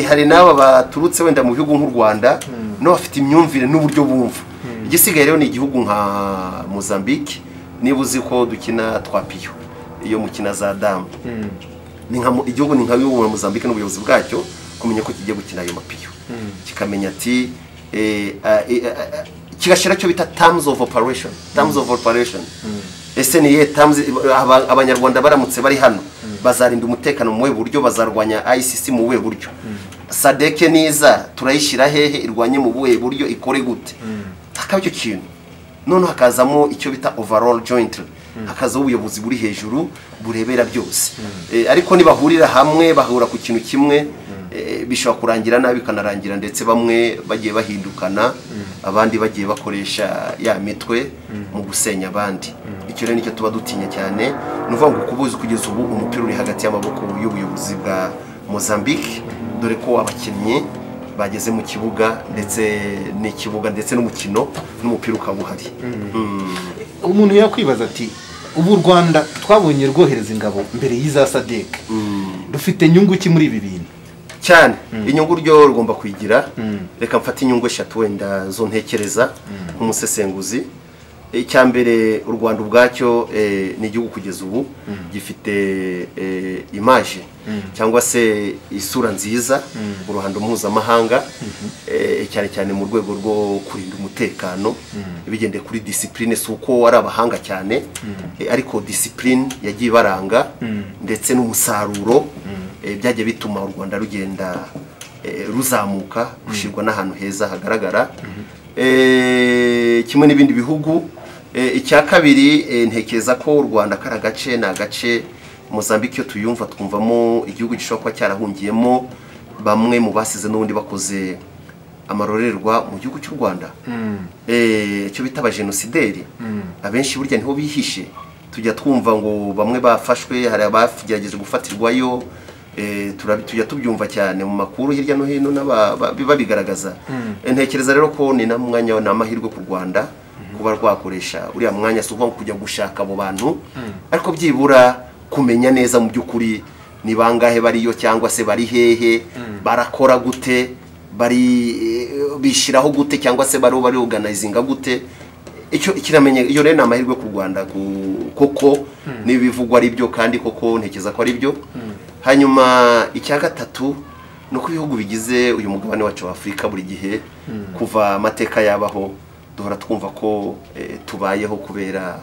Hari n'aba baturutse wenda mu bihugu nk'u Rwanda no bafite imyumvire n'uburyo bumva. Igisigaye rero ni igihugu nka Mozambique, niba uzi ko dukina twapiyo iyo mukina za damu, ni nka igihugu ni nka Mozambique n'ubuyobozi bwacyo kumenya ko kigiye gukina ayo mapiyo, kikamenya ati kigashira cyo bita terms of operation. Ese niye terms abanyarwanda baramutse bari hano bazarinda umutekano mu buryo, bazarwanya ICC mu buryo, SADC niza turayishira hehe, irwanye mu buryo, ikore gute, hakaba icyo kintu. None hakazamo icyo bita overall joint, hakaza ubuyobozi buri hejuru burebera byose. Ariko nibahurira hamwe bahura ku kintu kimwe, bishobora kurangira nabi, kanarangira ndetse bamwe bagiye bahindukana, abandi bagiye bakoresha ya mitwe mu gusenya abandi. Icyo rero nicyo tuba dutinya cyane, nuvuga ngo kubuza kugeza ubu umupira uri hagati y'amaboko y'ubuyobozi bwa Mozambique, dore ko abakinnyi bageze mu kibuga ndetse n'umukino n'umupira ukaba uhari. Umuntu yakwibaza ati ubu Rwanda twabonye rwohereza ingabo mbere y'iza SADC, rufite inyungu ki muri ibi bintu? Cyane inyungu ryo rugomba kwigira. Reka mfate inyungu 3 wenda zo ntekereza nk'umusesenguzi. Icyambere, u Rwanda ubwacyo ni igihugu kugeza ubu gifite image cyangwa se isura nziza mu ruhando mpuzamahanga, cyane cyane mu rwego rwo kurinda umutekano bigendeye kuri discipline. Si uko ari abahanga cyane, ariko discipline yagiye baranga ndetse n'umusaruro byagiye bituma u Rwanda rugenda ruzamuka, rushirwa n'ahantu heza hagaragara kimwe n'ibindi bihugu. Icya kabiri, ntekereza ko u Rwanda kari agace ni agace Mozambique yo tuyumva twumvamo igihugu gishobora kuba cyarahungiyemo bamwe mu basize n'ubundi bakoze amarorerwa mu gihugu cy'u Rwanda, icyo bita abajenosideri. Abenshi burya niho bihishe, tujya twumva ngo bamwe bafashwe, hari abagerageje gufatirwayo, tujya tubyumva cyane mu makuru hirya no hino babigaragaza. Ntekereza rero ko ni namwanya n'amahirwe ku Rwanda kuba rwakoresha uriya mwanya, si uko kujya gushaka abo bantu, ariko byibura kumenya neza mu by'ukuri ni bangahe bariyo cyangwa se bari hehe, barakora gute, bishiraho gute cyangwa se bari organizinga gute. Icyo kiramenye, iyo rero n'amahirwe ku Rwanda koko n'ibivugwa ari byo, kandi koko ntekeza ko ari byo. Hanyuma icya gatatu nuko ibihugu bigize uyu mugabane wacu wa Afrika buri gihe kuva amateka yabaho duhora twumva ko tubayeho kubera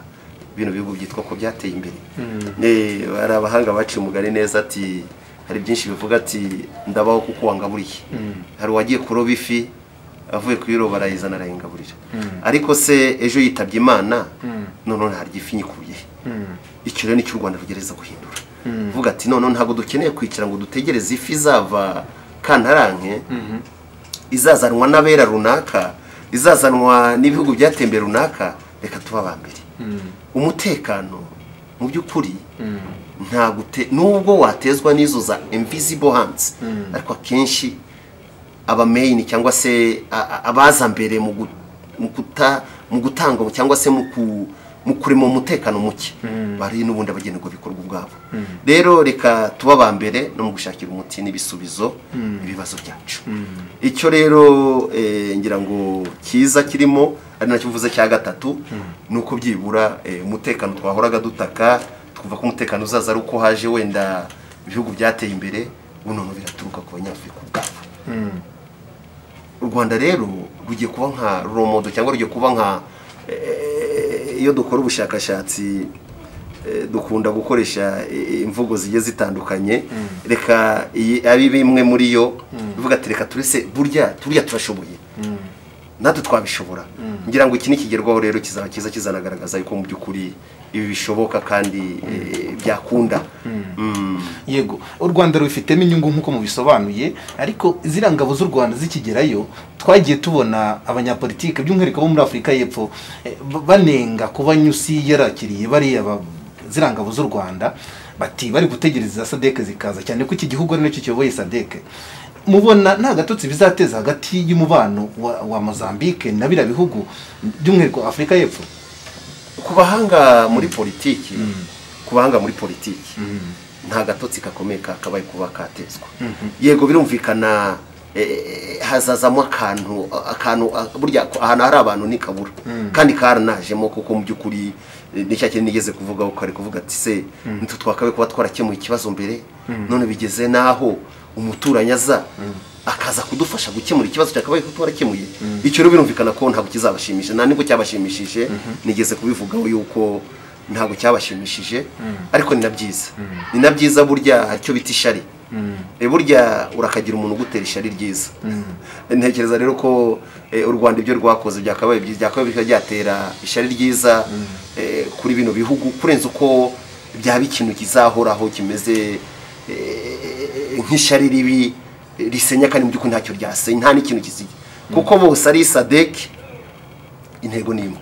bino bihugu byitwa ko byateye imbere. Ari abahanga baciye umugani neza ati hari byinshi bivuga ati ndabaho kuko wangaburiye. Hari wagiye kuroba ifi avuye kuyiroba arayizana arayingaburira, ariko se ejo yitabye Imana none hari ifi nyikuye. Icyo rero nicyo u Rwanda rugereza guhindura, vuga ati none ntabwo dukeneye kwicara ngo dutegereze ifi zava Kantaranke, izazanwa n'abera runaka, izazanwa n'ibihugu byatembera runaka, reka tuba abambere. Umutekano mu by'ukuri nubwo watezwa n'izo za invisible hands, ariko akenshi aba main cyangwa se abaza mbere mu gutanga cyangwa se mu kurema umutekano muke, bari n'ubundi abagenerwa bikorwa ubwabo. Rero reka tuba abambere no mu gushakira umuti n'ibisubizo ibibazo byacu. Icyo rero ngira ngo kiza kirimo ari nacyo mvuze cya gatatu, nuko byibura umutekano twahoraga dutaka twumva ko umutekano uzaza ari uko haje wenda ibihugu byateye imbere, buno biraturuka ku banyafurika ubwabo. U Rwanda rero rugiye kuba nka romodo cyangwa rugiye kuba nka iyo dukora ubushakashatsi dukunda gukoresha imvugo zigiye zitandukanye. Reka abi bimwe muri yo bivuga ati reka turese burya turashoboye, natwe twabishobora. Ngira ngo iki nikigerwaho rero kizaba kiza kizanagaragaza yuko mu by'ukuri ibi bishoboka kandi byakunda. Yego, u Rwanda rufitemo inyungu nkuko mubisobanuye, ariko ziriya ngabo z'u Rwanda zikigerayo twagiye tubona abanyapolitike by'umwihariko bo muri Afrika y'Epfo banenga kuba Nyusi yarakiriye bariya zirangabo z'u Rwanda bati bari gutegereza SADC zikaza cyane ko iki gihugu ari nacyo kiyoboye SADC mubona nta gatotsi bizateza hagati y'umubano wa Mozambique na bira bihugu by'umwihariko Afrika y'Epfo kubahanga muri politiki nta gatotsi kakomeye kakabaye kuba katezwa yego birumvikana hazazamo akantu burya ahantu hari abantu nikabura kandi karanajemo kuko mu by'ukuri n'icyo nigeze kuvuga uko ari kuvuga ati se ntitwakabe kuba twarakemuye ikibazo mbere none bigeze naho umuturanyi aza akaza kudufasha gukemura ikibazo cyakabaye ko twarakemuye icyo rero birumvikana ko ntabwo kizabashimisha nta nibwo cyabashimishije nigeze kubivugaho yuko ntabwo cyabashimishije ariko ni na byiza burya icyo bita ishari burya urakagira umuntu ugutera ishari ryiza ntekereza rero ko u Rwanda ibyo rwakoze byakabaye byatera ishari ryiza kuri bino bihugu kurenza uko byaba ikintu kizahoraho kimeze nk'ishari ribi risenya kandi mu by'ukuri ntacyo ryasenya nta n'ikintu kizijya kuko bose ari SADC intego ni imwe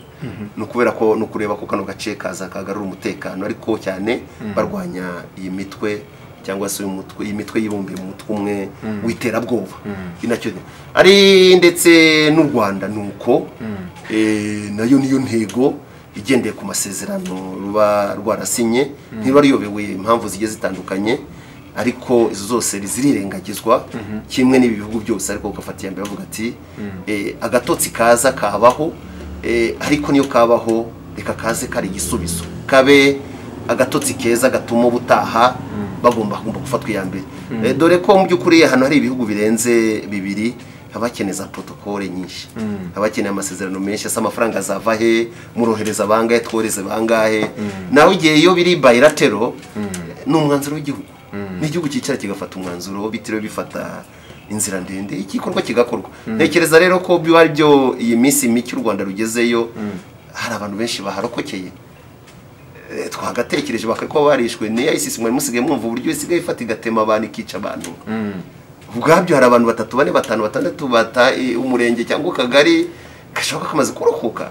ni ukubera ko ni ukureba ko kano gace kaza kagarura umutekano ariko cyane barwanya iyi mitwe cyangwa se iyi mitwe yibumbiye mu mutwe umwe w'iterabwoba inacyo ari ndetse n'u Rwanda nuko nayo niyo ntego igendeye ku masezerano ruba rwarasinye ntiba riyobewe impamvu zigiye zitandukanye ariko izo zose zirirengagizwa kimwe n'ibi bihugu byose ariko ugafatiye mbere bavuga ati agatotsi kaza kabaho ariko niyo kabaho reka kaze kari igisubizo kabe agatotsi keza gatuma ubutaha bagomba gufatwa iya mbere dore ko mu by'ukuri hano hari ibihugu birenze bibiri abakeneza protokole nyinshi abakeneye amasezerano menshi asa amafaranga azava he murohereza bangahe tworeze bangahe nawe igihe iyo biri bilateral n'umwanzuro w'igihugu n'igihugu cyicara kigafata umwanzuro bitiriwe bifata inzira ndende igikorwa kigakorwa ntekereza rero ko bari byo iyi minsi mike u Rwanda rugezeyo hari abantu benshi baharokokeye twagatekereje bakako barishwe ni ICC mwe musigaye mwumva uburyo isigaye ifata igatema abantu ikica abantu ubwabyo hari abantu 3 4 5 6 bata umurenge cyangwa akagari gashoboka kamaze kurokoka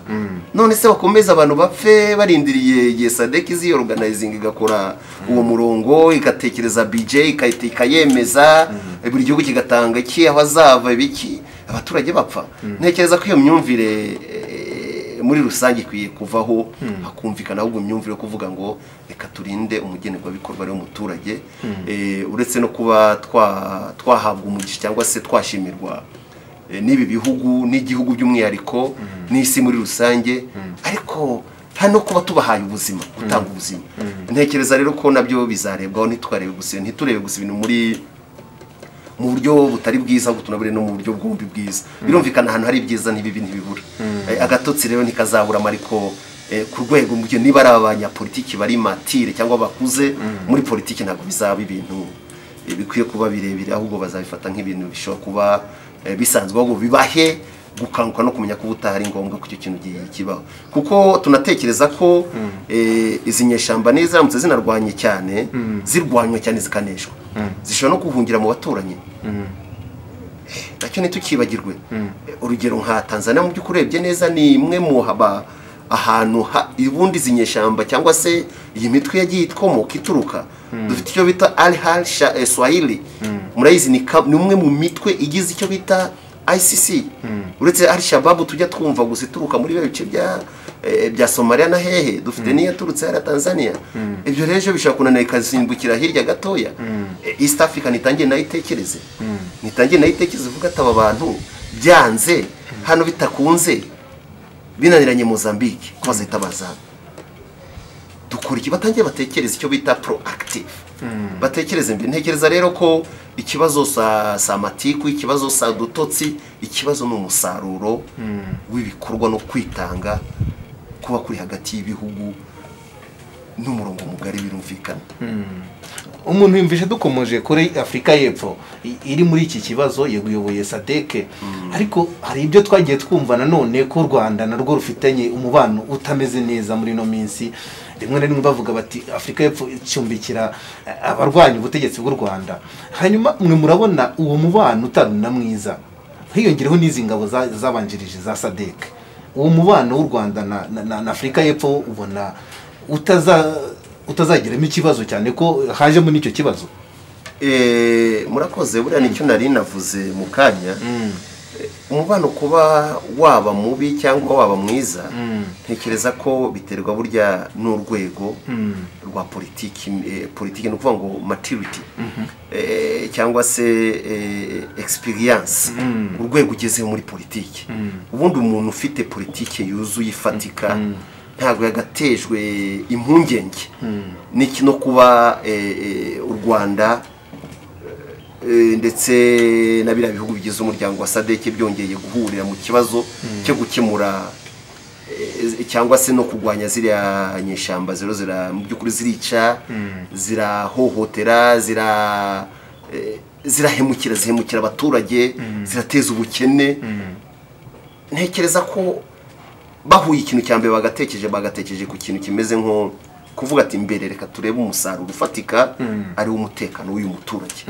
none se bakomeza abantu bapfe barindiriye SADC izi organizing igakora uwo murongo igatekereza BJ ikayemeza buri gihugu kigatanga iki aho azava biki abaturage bapfa ntekereza ko iyo myumvire muri rusange ikwiye kuvaho hakumvikana ahubwo imyumvire yo kuvuga ngo reka turinde umugenerwa bikorwa rero umuturage uretse no kuba twahabwa umugisha cyangwa se twashimirwa n'ibi bihugu n'igihugu by'umwihariko n'isi muri rusange ariko hano kuba tubahaye ubuzima gutanga ubuzima ntekereza rero ko nabyo bizarebwaho ntiturebe gusa ibintu mu buryo butari bwiza gutunabure no mu buryo bwombi bwiza birumvikana ahantu hari byiza n'ibibi ntibibura agatotsi rero ntikazabura ariko ku rwego mu gihe niba ari abanyapolitiki bari matire cyangwa bakuze muri politiki ntabwo bizaba ibintu bikwiye kuba birebire ahubwo bazabifata nk'ibintu bishobora kuba bisanzwe ahubwo bibahe gukanguka no kumenya ko ubutahari ngombwa ku icyo kintu kibaho kuko tunatekereza ko izi nyeshamba n'izaramutse zinarwanye cyane zirwanywa cyane zikaneshwa zishobora no guhungira mu baturanyi nacyo ntitukibagirwe urugero nka Tanzania mu by'ukuri urebye neza ni imwe mu ahantu ubundi izi nyeshamba cyangwa se iyi mitwe yagiye itwomoka ituruka dufite icyo bita Al Swahili murayizi ni umwe mu mitwe igize icyo bita ICC uretse Al-Shabaab tujya twumva gusa ituruka muri bice bya Somalia na hehe dufite niyo turutse ya Tanzania ibyo rero bishobora kunanira ikazimbukira hirya gatoya East Africa nitangiye nayitekereze vuga ati aba bantu byanze hano bitakunze binaniranye Mozambique ko bazahita baza dukora iki batangiye batekereza icyo bita proactive batekereze mbere ntekereza rero ko ikibazo sa matiku ikibazo sa dutotsi ikibazo n'umusaruro w'ibikorwa no kwitanga kuba kuri hagati y'ibihugu n'umurongo mugari birumvikana umuntu yumvishe dukomeje kuri Afrika y'Epfo iri muri iki kibazo yeguyoboye SADC ariko hari ibyo twagiye twumva nanone ko Rwanda narwo rufitanye umubano utameze neza muri no minsi rimwe na rimwe bavuga bati Afrika y'Epfo icumbikira abarwanya ubutegetsi bw'u Rwanda hanyuma mwe murabona uwo mubano utaruna mwiza hiyongereho n'izi ngabo zabanjirije za SADC uwo mubano w'u Rwanda na Afrika y'Epfo ubona utazagiramo ikibazo cyane ko hajemo n'icyo kibazo. Murakoze buriya nicyo nari navuze mu kanya. Umubano kuba waba mubi cyangwa waba mwiza, ntekereza ko biterwa burya n'urwego rwa politiki ni ukuvuga ngo maturity cyangwa se experience, urwego ugezeho muri politiki. Ubundi umuntu ufite politiki yuzuye ifatika ntabwo yagatejwe impungenge n'iki no kuba u Rwanda ndetse na biriya bihugu bigize umuryango wa SADC byongeye guhurira mu kibazo cyo gukemura cyangwa se no kurwanya ziriya nyeshamba mu by'ukuri zirica, zirahohotera, zihemukira abaturage, zirateza ubukene. Ntekereza ko bahuye ikintu cya mbere bagatekereje ku kintu kimeze nko kuvuga ati mbere reka turebe umusaruro ufatika ari umutekano w'uyu muturage.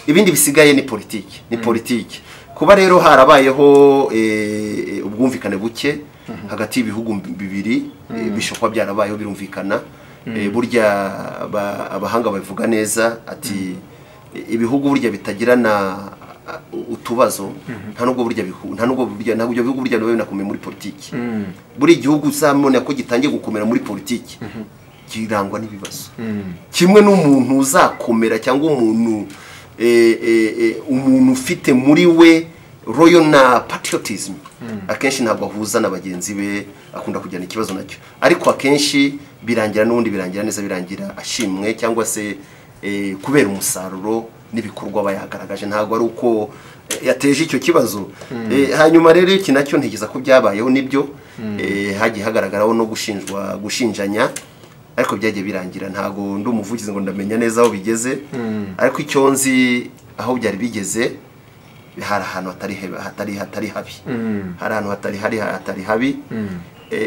Ibindi bisigaye ni politiki. Kuba rero harabayeho ubwumvikane buke hagati y'ibihugu bibiri bishobora byarabayeho birumvikana. Burya abahanga bavuga neza ati ibihugu burya bitagirana utubazo nta nubwo bihugu burya nawe binakomeye muri politiki. Buri gihugu uzamubona ko gitangiye gukomera muri politiki kirangwa n'ibibazo. Kimwe n'umuntu uzakomera cyangwa umuntu ufite muri we royal na patriotism, akenshi ntabwo ahuza na bagenzi be, akunda kujyana ikibazo nacyo, ariko akenshi birangira neza, birangira ashimwe cyangwa se kubera umusaruro n'ibikorwa bayagaragaje, ntabwo ari uko yateje icyo kibazo. Hanyuma rero iki nacyo ntekereza ko byabayeho nibyo, hagiye hagaragaraho no gushinjanya, ariko byagiye birangira. Ntabwo ndi umuvugizi ngo ndamenya neza aho bigeze, ariko icyo nzi aho byari bigeze hari ahantu hatari habi, hari ahantu hatari habi.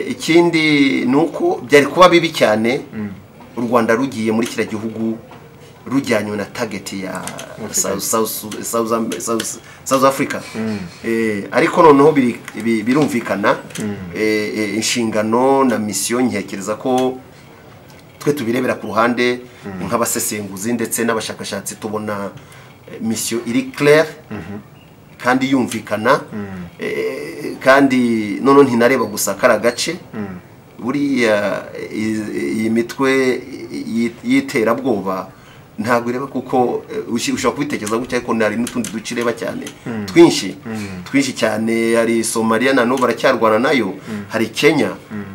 Ikindi ni uko byari kuba bibi cyane u Rwanda rugiye muri kiriya gihugu rujyanywe na target ya South Africa. Ariko noneho birumvikana inshingano na mission, ntekereza ko twe tubirebera ku ruhande nk'abasesenguzi ndetse n'abashakashatsi, tubona mission iri clair kandi yumvikana. Kandi none ntinareba gusa kara gace, buriya iyi mitwe yiterabwoba ntabwo ireba, kuko ushobora kubitekereza gutya, ariko hari n'utundi duce ireba cyane twinshi cyane. Hari Somalia na n'ubu baracyarwana nayo, hari Kenya,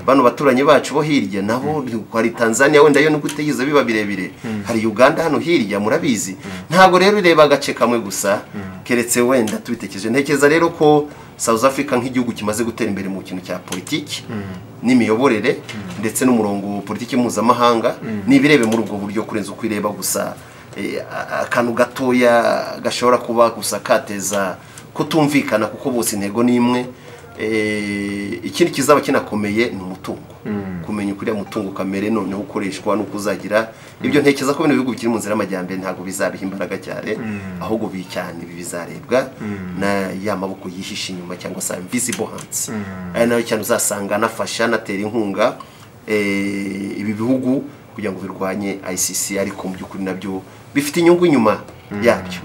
bano baturanyi bacu bo hirya nabo, hari Tanzania wenda yo nuko utegeze biba birebire, hari Uganda hano hirya murabizi. Ntabwo rero ireba agace kamwe gusa, keretse wenda tubitekereje. Ntekereza rero ko South Africa nk'igihugu kimaze gutera imbere mu kintu cya politiki n'imiyoborere ndetse n'umurongo politiki mpuzamahanga, nibirebe muri ubwo buryo kurenza uko ireba gusa akantu gatoya gashobora kuba gusa kateza kutumvikana, kuko bose intego ni imwe. Ikindi kizaba kinakomeye ni umutungo, kumenya ukuriya mutungo kamere noneho ukoreshwa n'uko uzagira. Ibyo ntekereza ko bino bihugu bikiri mu nzira y'amajyambere ntabwo bizabiha imbaraga cyane, ahubwo cyane bizarebwa na ya maboko yihishe inyuma cyangwa se invisible hands. Ari nayo cyane uzasanga anafasha anatera inkunga ibi bihugu kugira ngo birwanye ICC, ariko mu by'ukuri nabyo bifite inyungu inyuma yabyo.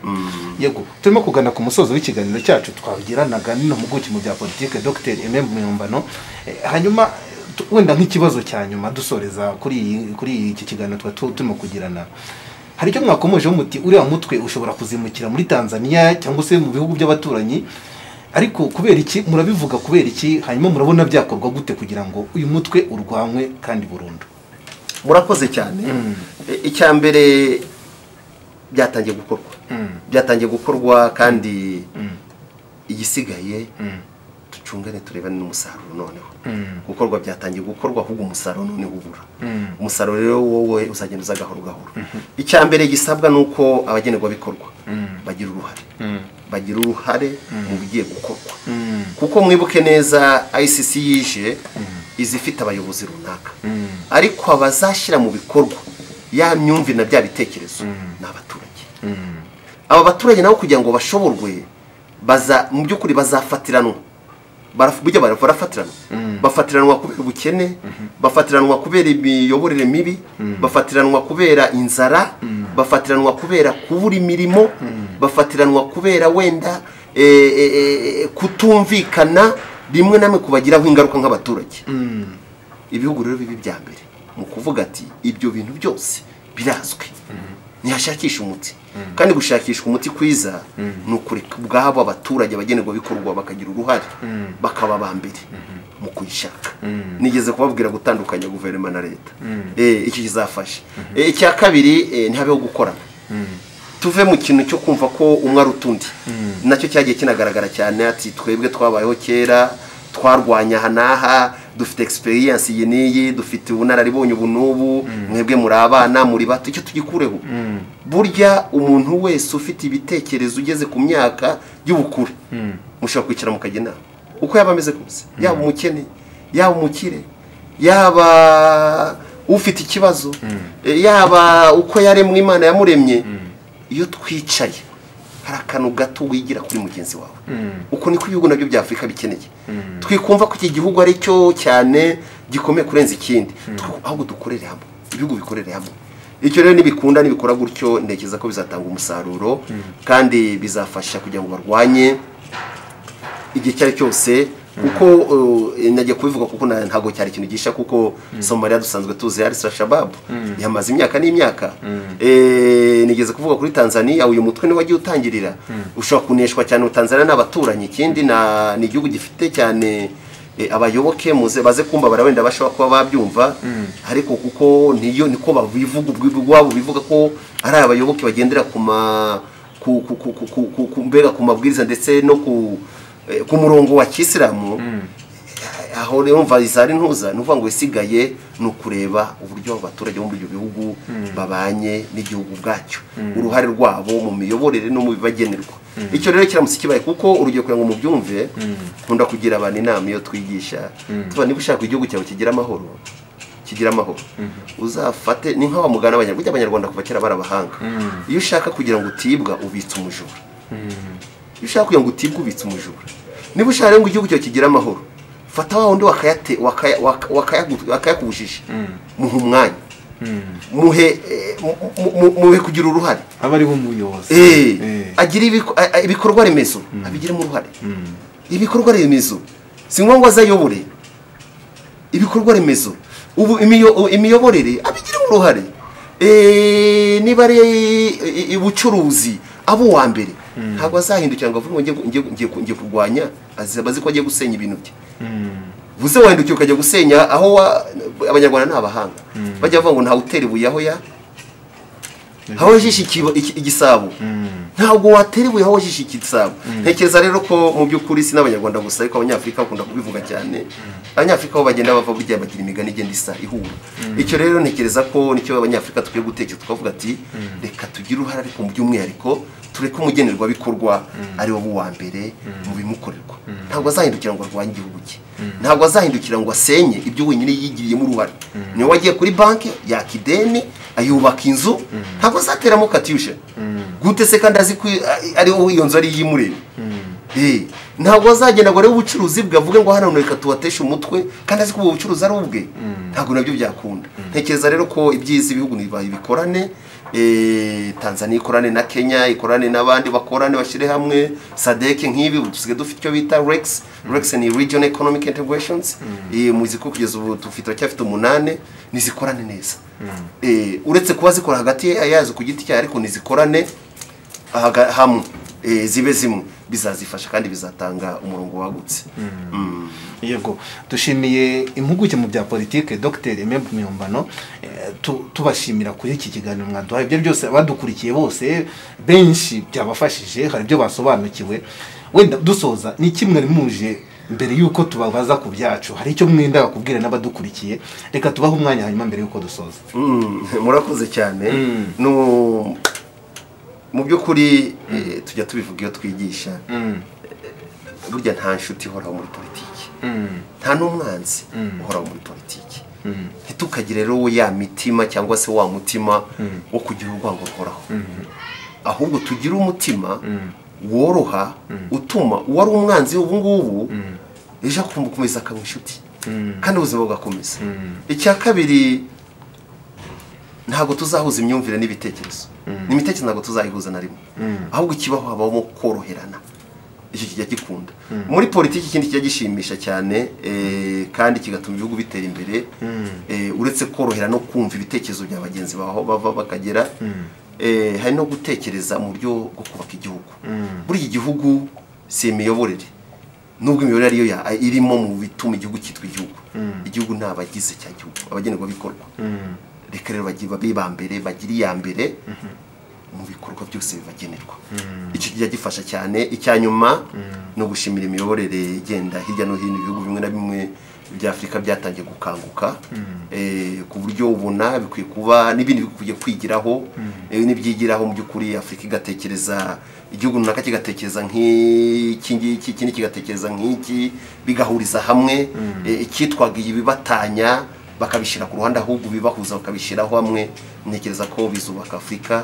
Yego, turimo kugana ku musozo w'ikiganiro cyacu twabigiranaga n'ino mpuguke mu bya politike Dr. Aime Muyombano. Hanyuma wenda nk'ikibazo cya nyuma dusoreza kuri iki kiganiro turimo kugirana, hari icyo mwakomojeho muti uriya mutwe ushobora kuzimukira muri Tanzania cyangwa se mu bihugu by'abaturanyi, ariko kubera iki murabivuga, kubera iki? Hanyuma murabona byakorwa gute kugira ngo uyu mutwe urwanywe kandi burundu? Murakoze cyane. Icya mbere byatangiye gukorwa kandi igisigaye ducungane turebane n'umusaruro noneho. Gukorwa byatangiye gukorwa, ahubwo umusaruro noneho ubura. Umusaruro rero wowe uzagenda uza gahoro gahoro. Icya mbere gisabwa nuko abagenerwa bikorwa bagira uruhare mu bigiye gukorwa, kuko mwibuke neza ICC yije izifite abayobozi runaka, ariko abazashyira mu bikorwa ya myumvire na bya bitekerezo ni abaturage. Aba baturage nabo kugira ngo bashoborwe mu by'ukuri bazafatiranwa burya barafatiranwa bafatiranwa kubera ubukene bafatiranwa kubera imiyoborere mibi bafatiranwa kubera inzara bafatiranwa kubera kubura imirimo bafatiranwa kubera wenda kutumvikana rimwe namwe kubagiraho ingaruka nk'abaturage ibihugu rero bibi bya mbere mu kuvuga ati ibyo bintu byose birazwi ntihashakisha umuti kandi gushakishwa umuti kwiza ni ukureka ubwabo abaturage abagenerwa bikorwa bakagira uruhare bakaba ba mbere mu kuyishaka nigeze kubabwira gutandukanya guverinoma na leta iki kizafasha icya kabiri ntihabeho gukorana tuve mu kintu cyo kumva ko umwe ari utundi nacyo cyagiye kinagaragara cyane ati twebwe twabayeho kera twarwanya aha n'aha dufite experience iyi n'iyi dufite ubunararibonye ubu n'ubu mwebwe muri abana muri bato icyo tugikureho burya umuntu wese ufite ibitekerezo ugeze ku myaka y'ubukure mushobora kwicara mukajya inama uko yaba ameze kose yaba umukene yaba umukire yaba ufite ikibazo yaba uko yaremwe Imana yamuremye iyo twicaye hari akantu gato wigira kuri mugenzi wawe uko niko ibihugu nabyo bya Afurika bikeneye twikumva ko iki gihugu ari cyo cyane gikomeye kurenza ikindi ahubwo dukorere hamwe ibihugu bikorere hamwe icyo rero nibikunda nibikora gutyo ndekeza ko bizatanga umusaruro kandi bizafasha kugira ngo barwanye igihe cyari cyose kuko nagiye kubivuga kuko ntago cyari ikintu gisha kuko Somalia dusanzwe tuzi ari Al-Shabaab yamaze imyaka n'imyaka nigeze kuvuga kuri Tanzania uyu mutwe ni wagiye utangirira ushobora kuneshwa cyane Tanzania n'abaturanyi ikindi ni igihugu gifite cyane abayoboke muze baze kumva barawenda bashobora kuba babyumva ariko kuko niyo niko babivuga ubwabo bivuga ko ari abayoboke bagendera ku mbega ku mabwiriza ndetse no ku murongo wa Kisilamu aho rero mva izari ntuza nuvuga ngo isigaye nukureba uburyo abaturage bo mu bihugu babanye n'igihugu bwacyo uruhare rwabo mu miyoborere no mu bibagenerwa icyo rero kiramutse kibaye kuko urugero kugira ngo mubyumve nkunda kugira abantu inama iyo twigisha tuba niba ushaka igihugu cyawe kigira amahoro uzafate ni nk'awa mugana abanyarwanda kuva kera barabahanga iyo ushaka kugira ngo utibwa ubitse umujura iyo ushaka kugira ngo utibwe ubitse umujura niba ushaka ngo igihugu cyawe kigira amahoro fata wa wundi wakayakubujije muhe umwanya muhe kugira uruhare aba ari umuyobozi agira ibikorwa remezo abigiremo uruhare ibikorwa remezo si ngombwa azayobore ibikorwa remezo ubu imiyoborere abigiremo uruhare niba ari ubucuruzi abo wa mbere ntabwo azahindukira ngo avuge ngo ngiye kurwanya azi ko agiye gusenya ibintu bye vuze wahindukira ukajya gusenya aho abanyarwanda ni abahanga bajya bavuga ngo ntawe utera ibuye aho yajishe igisabo ntabwo watera ibuye aho wajishe igisabo ntekereza rero ko mu by'ukuri si n'abanyarwanda gusa ariko abanyafurika bakunda kubivuga cyane abanyafurika aho bagenda bava burya bagira imigani igenda isa ihura icyo rero ntekereza ko nicyo abanyafurika tukwiye gutekereza tukavuga ati reka tugire uruhare ariko mu by'umwihariko tureke umugenerwabikorwa ari wo wa mbere mu bimukorerwa ntabwo azahindukira ngo arwanye igihugu cye ntabwo azahindukira ngo asenye ibyo wenyine yigiriyemo uruhare niyo wagiye kuri banki yaka ideni ayubaka inzu ntabwo azateramo katyusha gute se kandi azi ko ariho iyo nzu ari iyimureba ntabwo azagenda ngo arebe ubucuruzi bwe avuge ngo hano reka tubateshe umutwe kandi azi ko ubu bucuruzi ari ubwe ntabwo nabyo byakunda ntekereza rero ko ibyiza ibihugu bikorane Tanzania ikorane na Kenya ikorane n'abandi bakorane bashire hamwe SADC nk'ibi dusigaye dufite icyo bita REX ni Regional Economic Integrations muzi ko kugeza ubu dufite cyafite 8 nizikorane neza uretse kuba zikora hagati yazo ku giti cya ariko nizikorane hamwe zibe zimwe bizazifasha kandi bizatanga umurongo wagutse yego dushimiye impuguke mu bya politike Dr Aime Muyombano tubashimira kuri iki kiganiro mwaduhaye ibyo byose abadukurikiye bose benshi byabafashije hari ibyo basobanukiwe wenda dusoza ni kimwe muje mbere yuko tubabaza ku byacu hari icyo mwenda kubwira n'abadukurikiye reka tubaho umwanya hanyuma mbere yuko dusoza murakoze cyane no mu by'ukuri tujya tubivuga iyo twigisha burya nta nshuti ihoraho muri politiki nta n'umwanzi uhoraho muri politiki ntitukagire rero ya mitima cyangwa se wa mutima wo kugira urwango ruhoraho ahubwo tugire umutima woroha utuma uwari umwanzi ubu ngubu ejo akumbukomeza akaba inshuti kandi ubuzima bugakomeza. Icya kabiri, ntabwo tuzahuza imyumvire n'ibitekerezo, n'imitekerereze ntabwo tuzayihuza na rimwe, ahubwo ikibaho habamo koroherana. Icyo kijya gikunda muri politiki. Ikindi kijya gishimisha cyane kandi kigatuma ibihugu bitera imbere, uretse korohera no kumva ibitekerezo bya bagenzi baho bava bakagera, hari no gutekereza mu buryo bwo kubaka igihugu. Buri iki gihugu si imiyoborere, nubwo imiyoborere ariyo irimo mu bituma igihugu cyitwa igihugu. Igihugu ni abagize cya gihugu, abagenerwabikorwa. Reka rero babe ba mbere, bagire iya mbere mu bikorwa byose bibagenerwa. Icyo kijya gifasha cyane. Icya nyuma no gushimira imiyoborere igenda hirya no hino. Ibihugu bimwe na bimwe bya Afurika byatangiye gukanguka, ku buryo ubona bikwiye kuba n'ibindi bikwiye kwigiraho, n'ibyigiraho mu by'ukuri. Afurika igatekereza, igihugu runaka kigatekereza nk'iki ngiki, ikindi kigatekereza nk'iki, bigahuriza hamwe icyitwaga ibibatanya bakabishyira ku ruhande, ahubwo bibahuza bakabishyiraho hamwe. Ntekereza ko bizubaka Afurika.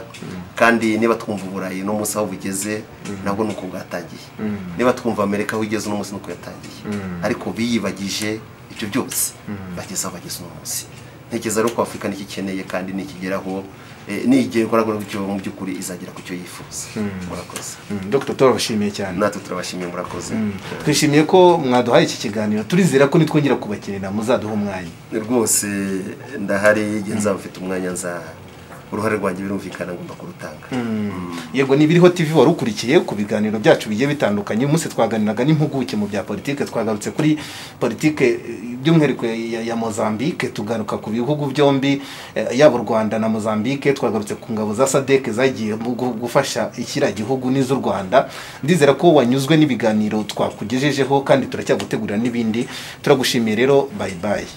Kandi niba twumva Uburayi no munsi aho bugeze, nabwo nuko bwatangiye. Niba twumva Amerika aho igeze no munsi nuko yatangiye, ariko biyibagije ibyo byose bageze aho bageze uno munsi. Ntekereza rero ko Afurika nikikeneye kandi nikigeraho, nigerwa gutyo mu by'ukuri izagera ku cyo yifuza. Murakoze. Dr. turabashimiye cyane. Natwe turabashimiye, murakoze. Twishimiye ko mwaduhaye iki kiganiro, turizera ko nitwongera kubakenera muzaduha umwanya. Rwose ndahari, igihe nzaba mfite umwanya uruhare rwanjye birumvikana ngomba kurutanga. Yego, ni Biriho TV wari ukurikiye ku biganiro byacu bigiye bitandukanye. Umunsi twaganiraga n'impuguke mu bya politike, twagarutse kuri politike by'umwihariko ya Mozambique, tugaruka ku bihugu byombi, yaba u Rwanda na Mozambique. Twagarutse ku ngabo za SADC zagiye gufasha ikira gihugu n'iz'u Rwanda. Ndizera ko wanyuzwe n'ibiganiro twakugejejeho, kandi turacyagutegurira n'ibindi. Turagushimiye rero, bye bye.